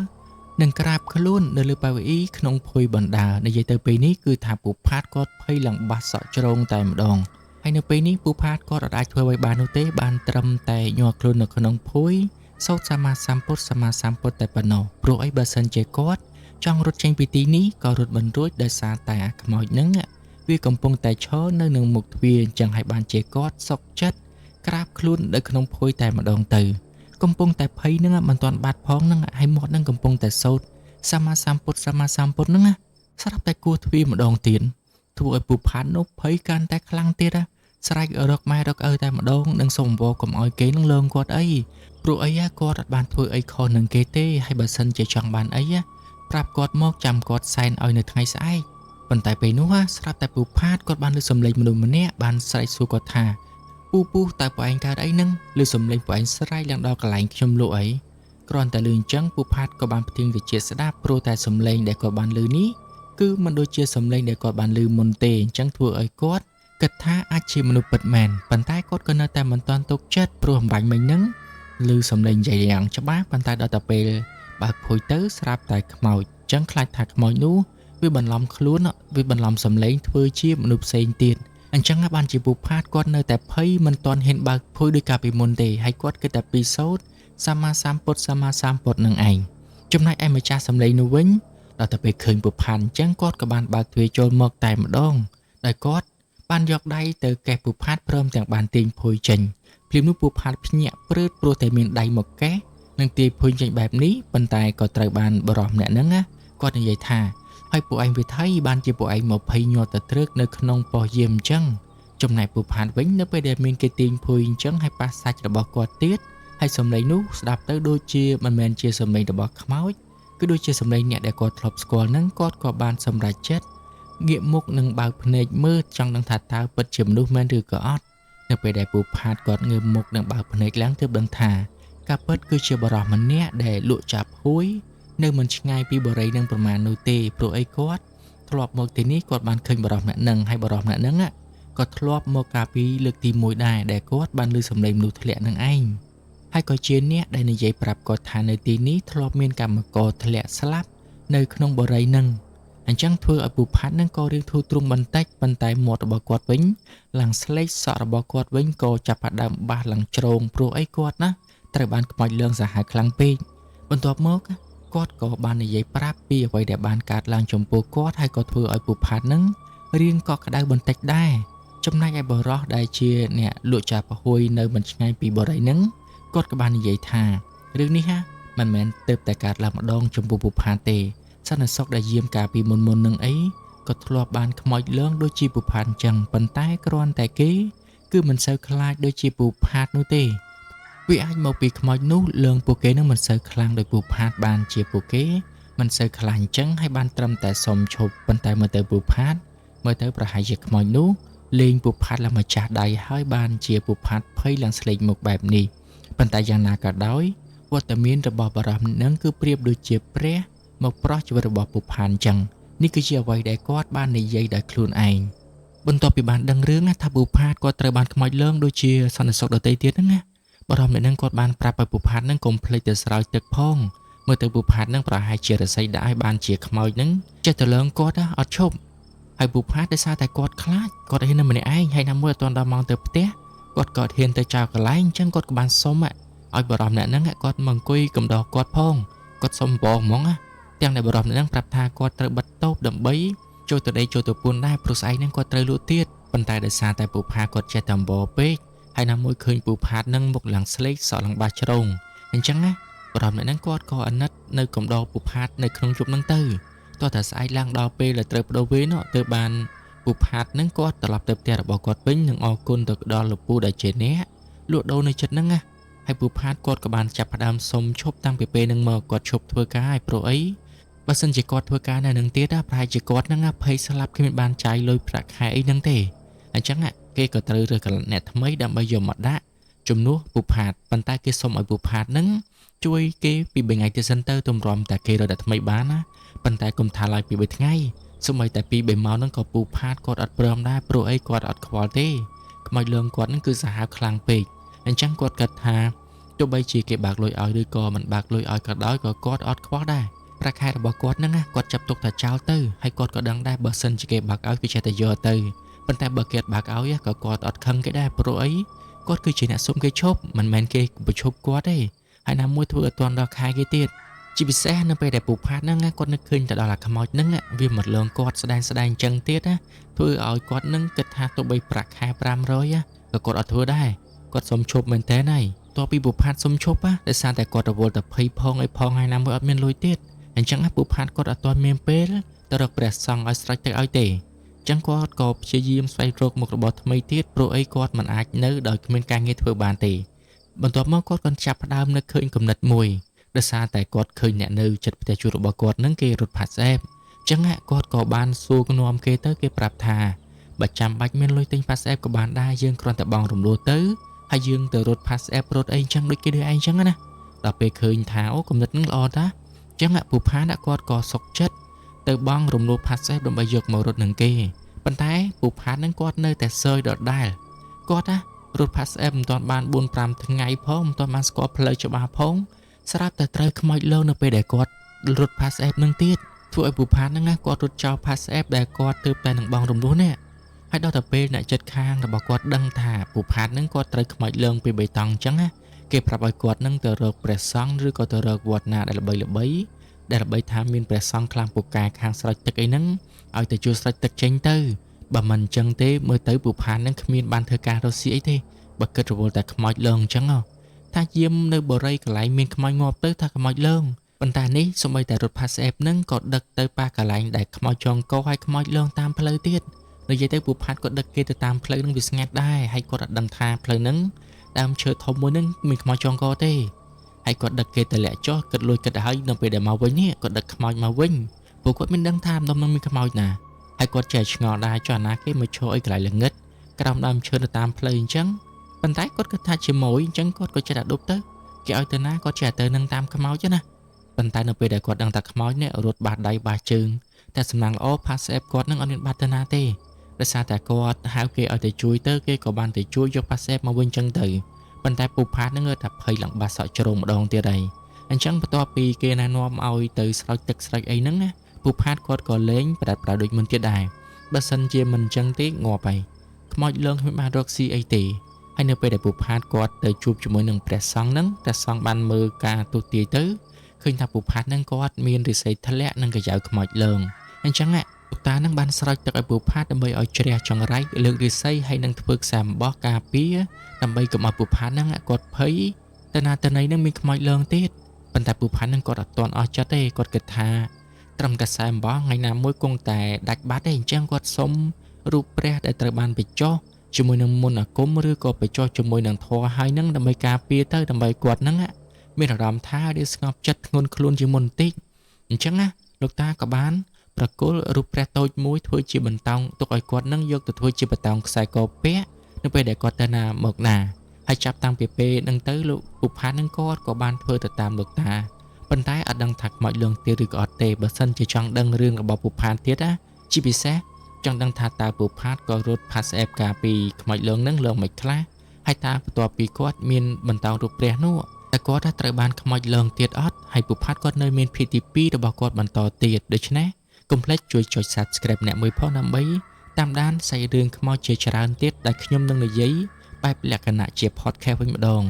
នឹងក្រាបខ្លួននៅលើប៉ៅអ៊ីក្នុងភួយបណ្ដើនិយាយទៅពេលនេះគឺថាពូផាតគាត់ភ័យឡើងបាសសក់ជ្រងតែម្ដងហើយនៅពេលនេះពូផាតគាត់អាចធ្វើអ្វីបាននោះទេបានត្រឹមតែញ័រខ្លួននៅក្នុងភួយសូត្រសម្មាសម្ពុទ្ធតែប៉ុណ្ណោះព្រោះអីបើសិនជាគាត់ចង់រត់ចេញពីទីនេះក៏រត់មិនរួចដោយសារតែអាខ្មោចនឹងវាកំពុងតែឈរនៅនឹងមុខទ្វារអញ្ចឹងហើយបានជាគាត់សុកចិត្តក្រាបខ្លួននៅក្នុងភួយតែម្ដងទៅកំពុងតែភ័យនឹងមិនទាន់បាត់ផងនឹងហើយមាត់នឹងកំពុងតែសូត្រសម្មាសម្ពុទ្ធនឹងស្រាប់តែគោះទ្វារម្ដងទៀតធ្វើឲ្យពូផាតនោះភ័យកាន់តែខ្លាំងទៀតស្រែករកម៉ែរកឪតែម្ដងនឹងសុំវល់កុំឲ្យគេនឹងលងគាត់អីព្រោះអីគាត់អត់បានធ្វើអីខុសនឹងគេទេហើយបើសិនជាចង់បានអីប្រាប់គាត់មកចាំគាត់សែនឲ្យនៅថ្ងៃស្អែកប៉ុន្តែពេលនោះស្រាប់តែពូផាតគាត់បានលើសំឡេងមនុស្សម្នាក់បានស្រែកសួរគាត់ថាពូតើពួកឯងកើតអីនឹងលើសំឡេងពួកឯងស្រែកឡើងដល់កន្លែងខ្ញុំលក់អីគ្រាន់តែលឺអញ្ចឹងពូផាតក៏បានផ្ទៀងទៅជាស្ដាប់ព្រោះតែសំឡេងដែលគាត់បានលឺនេះគឺមិនដូចជាសំឡេងដែលគាត់បានលឺមុនទេអញ្ចឹងធ្វើឲ្យគាត់គិតថាអាចជាមនុស្សពិតមែនប៉ុន្តែគាត់ក៏នៅតែមិនទាន់ទុកចិត្តព្រោះអំបញ្ញមិញហ្នឹងឮសំឡេងនិយាយយ៉ាងច្បាស់ប៉ុន្តែដល់តែពេលបើកភួយទៅស្រាប់តែខ្មោចអញ្ចឹងខ្លាចថាខ្មោចនោះវាបន្លំខ្លួនវាបន្លំសំឡេងធ្វើជាមនុស្សផ្សេងទៀតអញ្ចឹងបានជាពូផាតគាត់នៅតែភ័យមិនទាន់ហ៊ានបើកភួយដោយកាលពីមុនទេហើយគាត់គិតតែពីសូត្រសម្មាសម្ពុទ្ធនឹងឯងចំណែកឯម្ចាស់សំឡេងនោះវិញដល់តែពេលឃើញពូផាតអញ្ចឹងគាត់ក៏បានបើកទ្វារចូលមកតែម្ដងដោយគាត់បានយកដៃទៅកេះពូផាតព្រមទាំងបានទាញភួយចេញភ្លាមនោះពូផាតភ្ញាក់ព្រឺតព្រោះតែមានដៃមកកេះនឹងទាញភួយចេញបែបនេះប៉ុន្តែក៏ត្រូវបានបរិះម្នាក់ហ្នឹងគាត់និយាយថាហើយពួកឯងវាថៃបានជាពួកឯងមកភ័យញាត់ទៅត្រឹកនៅក្នុងប៉ុស្តិ៍យាមអញ្ចឹងចំណែកពូផាតវិញនៅពេលដែលមានគេទាញភួយអញ្ចឹងហើយប៉ះសាច់របស់គាត់ទៀតហើយសំឡេងនោះស្ដាប់ទៅដូចជាមិនមែនជាសំឡេងរបស់ខ្មោចគឺដូចជាសំឡេងអ្នកដែលគាត់ធ្លាប់ស្គាល់ហ្នឹងគាត់ក៏បានសម្រេចចិត្តងាកមុខនឹងបើកភ្នែកមើលចង់ដឹងថាតើពិតជាមនុស្សមែនឬក៏អត់នៅពេលដែលពូផាតគាត់ងើបមុខនឹងបើកភ្នែកឡើងទើបដឹងថាការពិតគឺជាបរិះម្នាក់ដែលលក់ចាប់ភួយនៅមិនឆ្ងាយពីបរិយនឹងប្រមាណនោះទេព្រោះអីគាត់ធ្លាប់មកទីនេះគាត់បានឃើញបរិះម្នាក់នឹងហើយបរិះម្នាក់នឹងក៏ធ្លាប់មកកាលពីលើកទី1ដែរដែលគាត់បានឮសំឡេងមនុស្សធ្លាក់នឹងឯងហើយក៏ជាអ្នកដែលនិយាយប្រាប់គាត់ថានៅទីនេះធ្លាប់មានកម្មករធ្លាក់ស្លាប់នៅក្នុងបរិយនឹងអញ្ចឹងធ្វើឲ្យពូផាតនឹងក៏រៀងធូរទ្រង់បន្តិចប៉ុន្តែមាត់របស់គាត់វិញឡើងស្លេកសក់របស់គាត់វិញក៏ចាប់ផ្ដើមបាសឡើងជ្រងព្រោះអីគាត់ណាត្រូវបានខ្មោចលងសាហាវខ្លាំងពេកបន្ទាប់មកគាត់ក៏បាននិយាយប្រាប់ពីអ្វីដែលបានកើតឡើងចំពោះគាត់ហើយក៏ធ្វើឲ្យពូផាតនឹងរៀងកក់ក្ដៅបន្តិចដែរចំណែកឯបរោះដែលជាអ្នកលក់ចាប់ភួយនៅមិនឆ្ងាយពីបរិយនឹងគាត់ក៏បាននិយាយថារឿងនេះមិនមែនទៅតែកើតឡើងម្ដងចំពោះពូផាតទេសន្តិសុខដែលយាមកាលពីមុននឹងអីក៏ធ្លាប់បានខ្មោចលងដូចជាពូផាតអញ្ចឹងប៉ុន្តែគ្រាន់តែគេគឺមិនសូវខ្លាចដូចជាពូផាតនោះទេវាអាចមកពីខ្មោចនោះលងពួកគេនឹងមិនសូវខ្លាំងដោយពូផាតបានជាពួកគេ មិនសូវខ្លាញ់ចឹងហើយបានត្រឹមតែសុំឈប់ប៉ុន្តែមើលទៅពូផាតមើលទៅប្រហែលជាខ្មោចនោះលេងពូផាតឡើងម្ចាស់ដៃហើយបានជាពូផាតភ័យឡើងស្លេកមុខបែបនេះប៉ុន្តែយ៉ាងណាក៏ដោយវត្តមានរបស់បារម្ភនឹងគឺប្រៀបដូចជាព្រះមកប្រោះជីវិតរបស់ពូផាតចឹងនេះគឺជាអ្វីដែលគាត់បាននិយាយដោយខ្លួនឯងបន្ទាប់ពីបានដឹងរឿងថាពូផាតគាត់ត្រូវបានខ្មោចលងដូចជាសន្តិសុខដទៃទៀតហ្នឹងណាបារម្ភនឹងគាត់បានប្រាប់ឲ្យពូផាតនឹងកុំភ្លេចទៅស្រោចទឹកផងមើលទៅពូផាតនឹងប្រហែលជារស័យដាក់ឲ្យបានជាខ្មោចនឹងចេះទៅលងគាត់អត់ឈប់ហើយពូផាតដោយសារតែគាត់ខ្លាចគាត់ហ៊ាននៅម្នាក់ឯងហើយណាមួយអត់ទាន់ដល់ម៉ោងទៅផ្ទះគាត់ក៏ហ៊ានទៅចោលកន្លែងអញ្ចឹងគាត់ក៏បានសុំឲ្យបារម្ភអ្នកហ្នឹងគាត់មកអង្គុយកំដរគាត់ផងគាត់សុំបងហ្មងទាំងដែលបារម្ភអ្នកហ្នឹងប្រាប់ថាគាត់ត្រូវបិទតូបដើម្បីចូលទៅដេកចូលទៅពួនដែរព្រោះស្អែកហ្នឹងគាត់ត្រូវលក់ទៀតប៉ុន្តែដោយសារតែពូផាតគាត់ចេះតែអំបរពេកហើយណាមួយឃើញពូផាតហ្នឹងមុខឡើងស្លេកសក់ឡើងបាសជ្រងអញ្ចឹងណាបារម្ភអ្នកហ្នឹងគាត់ក៏អាណិតនៅកំដរពូផាតនៅក្នុងយប់ហ្នឹងទៅតោះតែស្អែកឡើងដល់ពេលដែលត្រូវបដូរវេនទើបបានពូផាតហ្នឹងគាត់ត្រឡប់ទៅផ្ទះរបស់គាត់វិញនិងអរគុណទៅដល់លោកពូដែលជាអ្នកលក់ដូរនៅចិត្តហ្នឹងណាហើយពូផាតគាត់ក៏បានចាប់ផ្ដើមសុំឈប់តាំងពីពេលហ្នឹងមកគាត់ឈប់ធ្វើការឲ្យព្រោះអីបើសិនជាគាត់ធ្វើការនៅនឹងទៀតប្រហែលជាគាត់ហ្នឹងភ័យស្លាប់គ្មានបានចាយលុយប្រាក់ខែអីហ្នឹងទេអញ្ចឹងគេក៏ត្រូវរើសកលអ្នកថ្មីដើម្បីយកមកដាក់ជំនួសពូផាតប៉ុន្តែគេសុំឲ្យពូផាតហ្នឹងជួយគេពី3ថ្ងៃទៀតសិនទៅទម្រាំតែគេរកអ្នកថ្មីបានណាប៉ុន្តែកុំថាឡើយពី3ថ្ងៃសូម្បីតែ2-3ម៉ោងហ្នឹងក៏ពូផាតគាត់អត់ព្រមដែរព្រោះអីគាត់អត់ខ្វល់ទេខ្មោចលងគាត់ហ្នឹងគឺសាហាវខ្លាំងពេកអញ្ចឹងគាត់គិតថាទោះបីជាគេបើកលុយឲ្យឬក៏មិនបើកលុយឲ្យក៏ដោយក៏គាត់អត់ខ្វល់ដែរប្រាក់ខែរបស់គាត់ហ្នឹងគាត់ចាប់ទុកថាចោលទៅហើយគាត់ក៏ដឹងដែរបើសិនជាគេបើកឲ្យគឺចេះតែយកទៅប៉ុន្តែបើគេអត់បើកឲ្យក៏គាត់អត់ខឹងគេដែរព្រោះអីគាត់គឺជាអ្នកសុំគេឈប់មិនមែនគេបញ្ឈប់គាត់ទេហើយណាមួយធ្វើឲ្យទាន់ដល់ខែគេទៀតជាពិសេសនៅពេលដែលពូផាតហ្នឹងគាត់នឹកឃើញទៅដល់អាខ្មោចហ្នឹងវាមកលងគាត់ស្ដែងអញ្ចឹងទៀតធ្វើឲ្យគាត់នឹងគិតថាទោះបីប្រាក់ខែ500ក៏គាត់អត់ធ្វើដែរគាត់សុំឈប់មែនតើហើយតោះពីពូផាតសុំឈប់ដោយសារតែគាត់រវល់តែភ័យផងអីផងហើយណាមួយអត់មានលុយទៀតអញ្ចឹងពូផាតគាត់អត់ទាន់មានពេលទៅរកព្រះសង្ឃឲ្យស្រេចទឹកឲ្យទេអញ្ចឹងគាត់ក៏ព្យាយាមស្វែងរកមុខរបរថ្មីទៀតព្រោះអីគាត់មិនអាចនៅដោយគ្មានការងារធ្វើបានទេបន្ទាប់មកគាត់ក៏ចាប់ផ្ដើមនឹកឃើញគំនិតមួយដោយសារតែគាត់ឃើញអ្នកនៅជិតផ្ទះជួលរបស់គាត់នឹងគេរត់ Passep អញ្ចឹងគាត់ក៏បានសួរនាំគេទៅគេប្រាប់ថាបើចាំបាច់មានលុយទិញ Passep ក៏បានដែរយើងគ្រាន់តែបង់រំលោះទៅហើយយើងទៅរត់ Passep រត់អីអញ្ចឹងដូចគេដូចឯងអញ្ចឹងណាដល់ពេលឃើញថាអូគំនិតនឹងល្អតាអញ្ចឹងពូផាតគាត់ក៏សុខចិត្តទៅបង់រំលោះ Passep ដើម្បីយកម្ករត់នឹងគេប៉ុន្តែពូផាតនឹងគាត់នៅតែសើយដដែលគាត់រត់ Passep មិនទាន់បាន 4-5 ថ្ងៃផងមិនទាន់បានស្គាល់ផ្លូវច្បាស់ផងស្រាប់តែត្រូវខ្មោចលងនៅពេលដែលគាត់រត់ Passep នឹងទៀតធ្វើឲ្យពូផាតហ្នឹងគាត់រត់ចោល Passep ដែលគាត់ទើបតែនឹងបងរំលោះនេះហើយដល់ទៅពេលអ្នកចិត្តខាងរបស់គាត់ដឹងថាពូផាតហ្នឹងគាត់ត្រូវខ្មោចលងពីបេតងអញ្ចឹងគេប្រាប់ឲ្យគាត់នឹងទៅរកព្រះសង្ឃឬក៏ទៅរកវត្តណាដែលល្បីថាមានព្រះសង្ឃខ្លាំងពូកែខាងស្រេចទឹកអីហ្នឹងឲ្យទៅជួយស្រេចទឹកចេញទៅបើមិនអញ្ចឹងទេមើលទៅពូផាតហ្នឹងគ្មានបានធ្វើការរស់ស៊ីអីទេបើគិតរវល់តែខ្មោចលងអញ្ចឹងថាយាមនៅបរិយកន្លែងមានខ្មោចងាប់ទៅថាខ្មោចលងប៉ុន្តែនេះសូម្បីតែរត់ Passep ហ្នឹងក៏ដឹកទៅប៉ះកន្លែងដែលខ្មោចចងកោហើយខ្មោចលងតាមផ្លូវទៀតនិយាយទៅពូផាតក៏ដឹកគេទៅតាមផ្លូវហ្នឹងវាស្ងាត់ដែរហើយគាត់អត់ដឹងថាផ្លូវហ្នឹងដើមឈើធំមួយហ្នឹងមានខ្មោចចងកោទេហើយគាត់ដឹកគេទៅលាក់ចុះគិតលួចគិតឲ្យនៅពេលដែលមកវិញនេះគាត់ដឹកខ្មោចមកវិញពួកគាត់មិនដឹងថាម្ដុំហ្នឹងមានខ្មោចណាហើយគាត់ចេះឆ្ងល់ដែរចុះអាណាគេមកឈរអីកន្លែងល្ងឹតក្រោមដើមឈើទៅតាមផ្លូវអញ្ចឹងប៉ុន្តែគាត់គិតថាជាមួយអញ្ចឹងគាត់ក៏ចិត្តអាដប់ទៅគេឲ្យទៅណាគាត់ចេះទៅនឹងតាមខ្មោចណាប៉ុន្តែនៅពេលដែលគាត់ដឹងថាខ្មោចនេះរត់បាសដៃបាសជើងតែសំណាងល្អ Passep គាត់នឹងអត់មានបាត់ទៅណាទេដោយសារតែគាត់ហៅគេឲ្យទៅជួយទៅគេក៏បានទៅជួយយក Passep មកវិញអញ្ចឹងទៅប៉ុន្តែពូផាតនឹងតែភ័យឡើងបាសសក់ជ្រងម្ដងទៀតហើយអញ្ចឹងបន្ទាប់ពីគេណែនាំឲ្យទៅស្រោចទឹកស្រោចអីហ្នឹងណាពូផាតគាត់ក៏លេងប្រដាប់ប្រដូចមុនទៀតដែរបើសិនជាមិនអញ្ចឹងទេងាប់ហើយខ្មោចលងគ្មានបានរកស៊ីអីទេហើយនៅពេលដែលពូផាតគាត់ទៅជួបជាមួយនឹងព្រះសង្ឃហ្នឹងព្រះសង្ឃបានមើលការទូទាយទៅឃើញថាពូផាតហ្នឹងគាត់មានរិស័យធ្លាក់នឹងកាយខ្មោចលងអញ្ចឹងលោកតាហ្នឹងបានស្រោចទឹកឲ្យពូផាតដើម្បីឲ្យជ្រះចង្រៃលើករិស័យហើយនឹងធ្វើខ្សែអំបោះការពារដើម្បីកុំឲ្យពូផាតហ្នឹងគាត់ភ័យទៅណាទៅណីហ្នឹងមានខ្មោចលងទៀតប៉ុន្តែពូផាតហ្នឹងគាត់អត់ទាន់អស់ចិត្តទេគាត់គិតថាត្រឹមតែខ្សែអំបោះថ្ងៃណាមួយគង់តែដាច់បាត់ទេអញ្ចឹងគាត់សុំរូបព្រះដែលត្រូវបានបញ្ចុះជាមួយនឹងមន្តអាគមឬក៏បញ្ចុះជាមួយនឹងធម៌ហើយនឹងដើម្បីការពារទៅដើម្បីគាត់នឹងមានអារម្មណ៍ថាវាស្ងប់ចិត្តធ្ងន់ខ្លួនជាងមុនបន្តិច អញ្ចឹងណាលោកតាក៏បានប្រគល់រូបព្រះតូចមួយធ្វើជាបន្តោងទុកឲ្យគាត់នឹងយកទៅធ្វើជាបន្តោងខ្សែកពាក់នៅពេលដែលគាត់ទៅណាមកណាហើយចាប់តាំងពីពេលហ្នឹងទៅលោកពុផាតនឹងគាត់ក៏បានធ្វើទៅតាមលោកតាប៉ុន្តែអត់ដឹងថាខ្មោចលងទៀតឬក៏អត់ទេបើសិនជាចង់ដឹងរឿងរបស់ពុផាតទៀតណាជាពិសេសចង់ដឹងថាតើពុផាតក៏រត់ផាត់ស្អែបការពីខ្មោចលងនឹងលងមិនខ្លះហើយតើបន្ទាប់ពីគាត់មានបន្តោងរូបព្រះនោះតែគាត់ត្រូវបានខ្មោចលងទៀតអត់ហើយពុផាតគាត់នៅមានភាគទី2របស់គាត់បន្តទៀតដូច្នេះកុំភ្លេចជួយចុច Subscribe អ្នកមួយផងដើម្បីតាមដានសាច់រឿងខ្មោចជាច្រើនទៀតដែលខ្ញុំនឹងនិយាយបែបលក្ខណៈជា podcast វិញម្ដង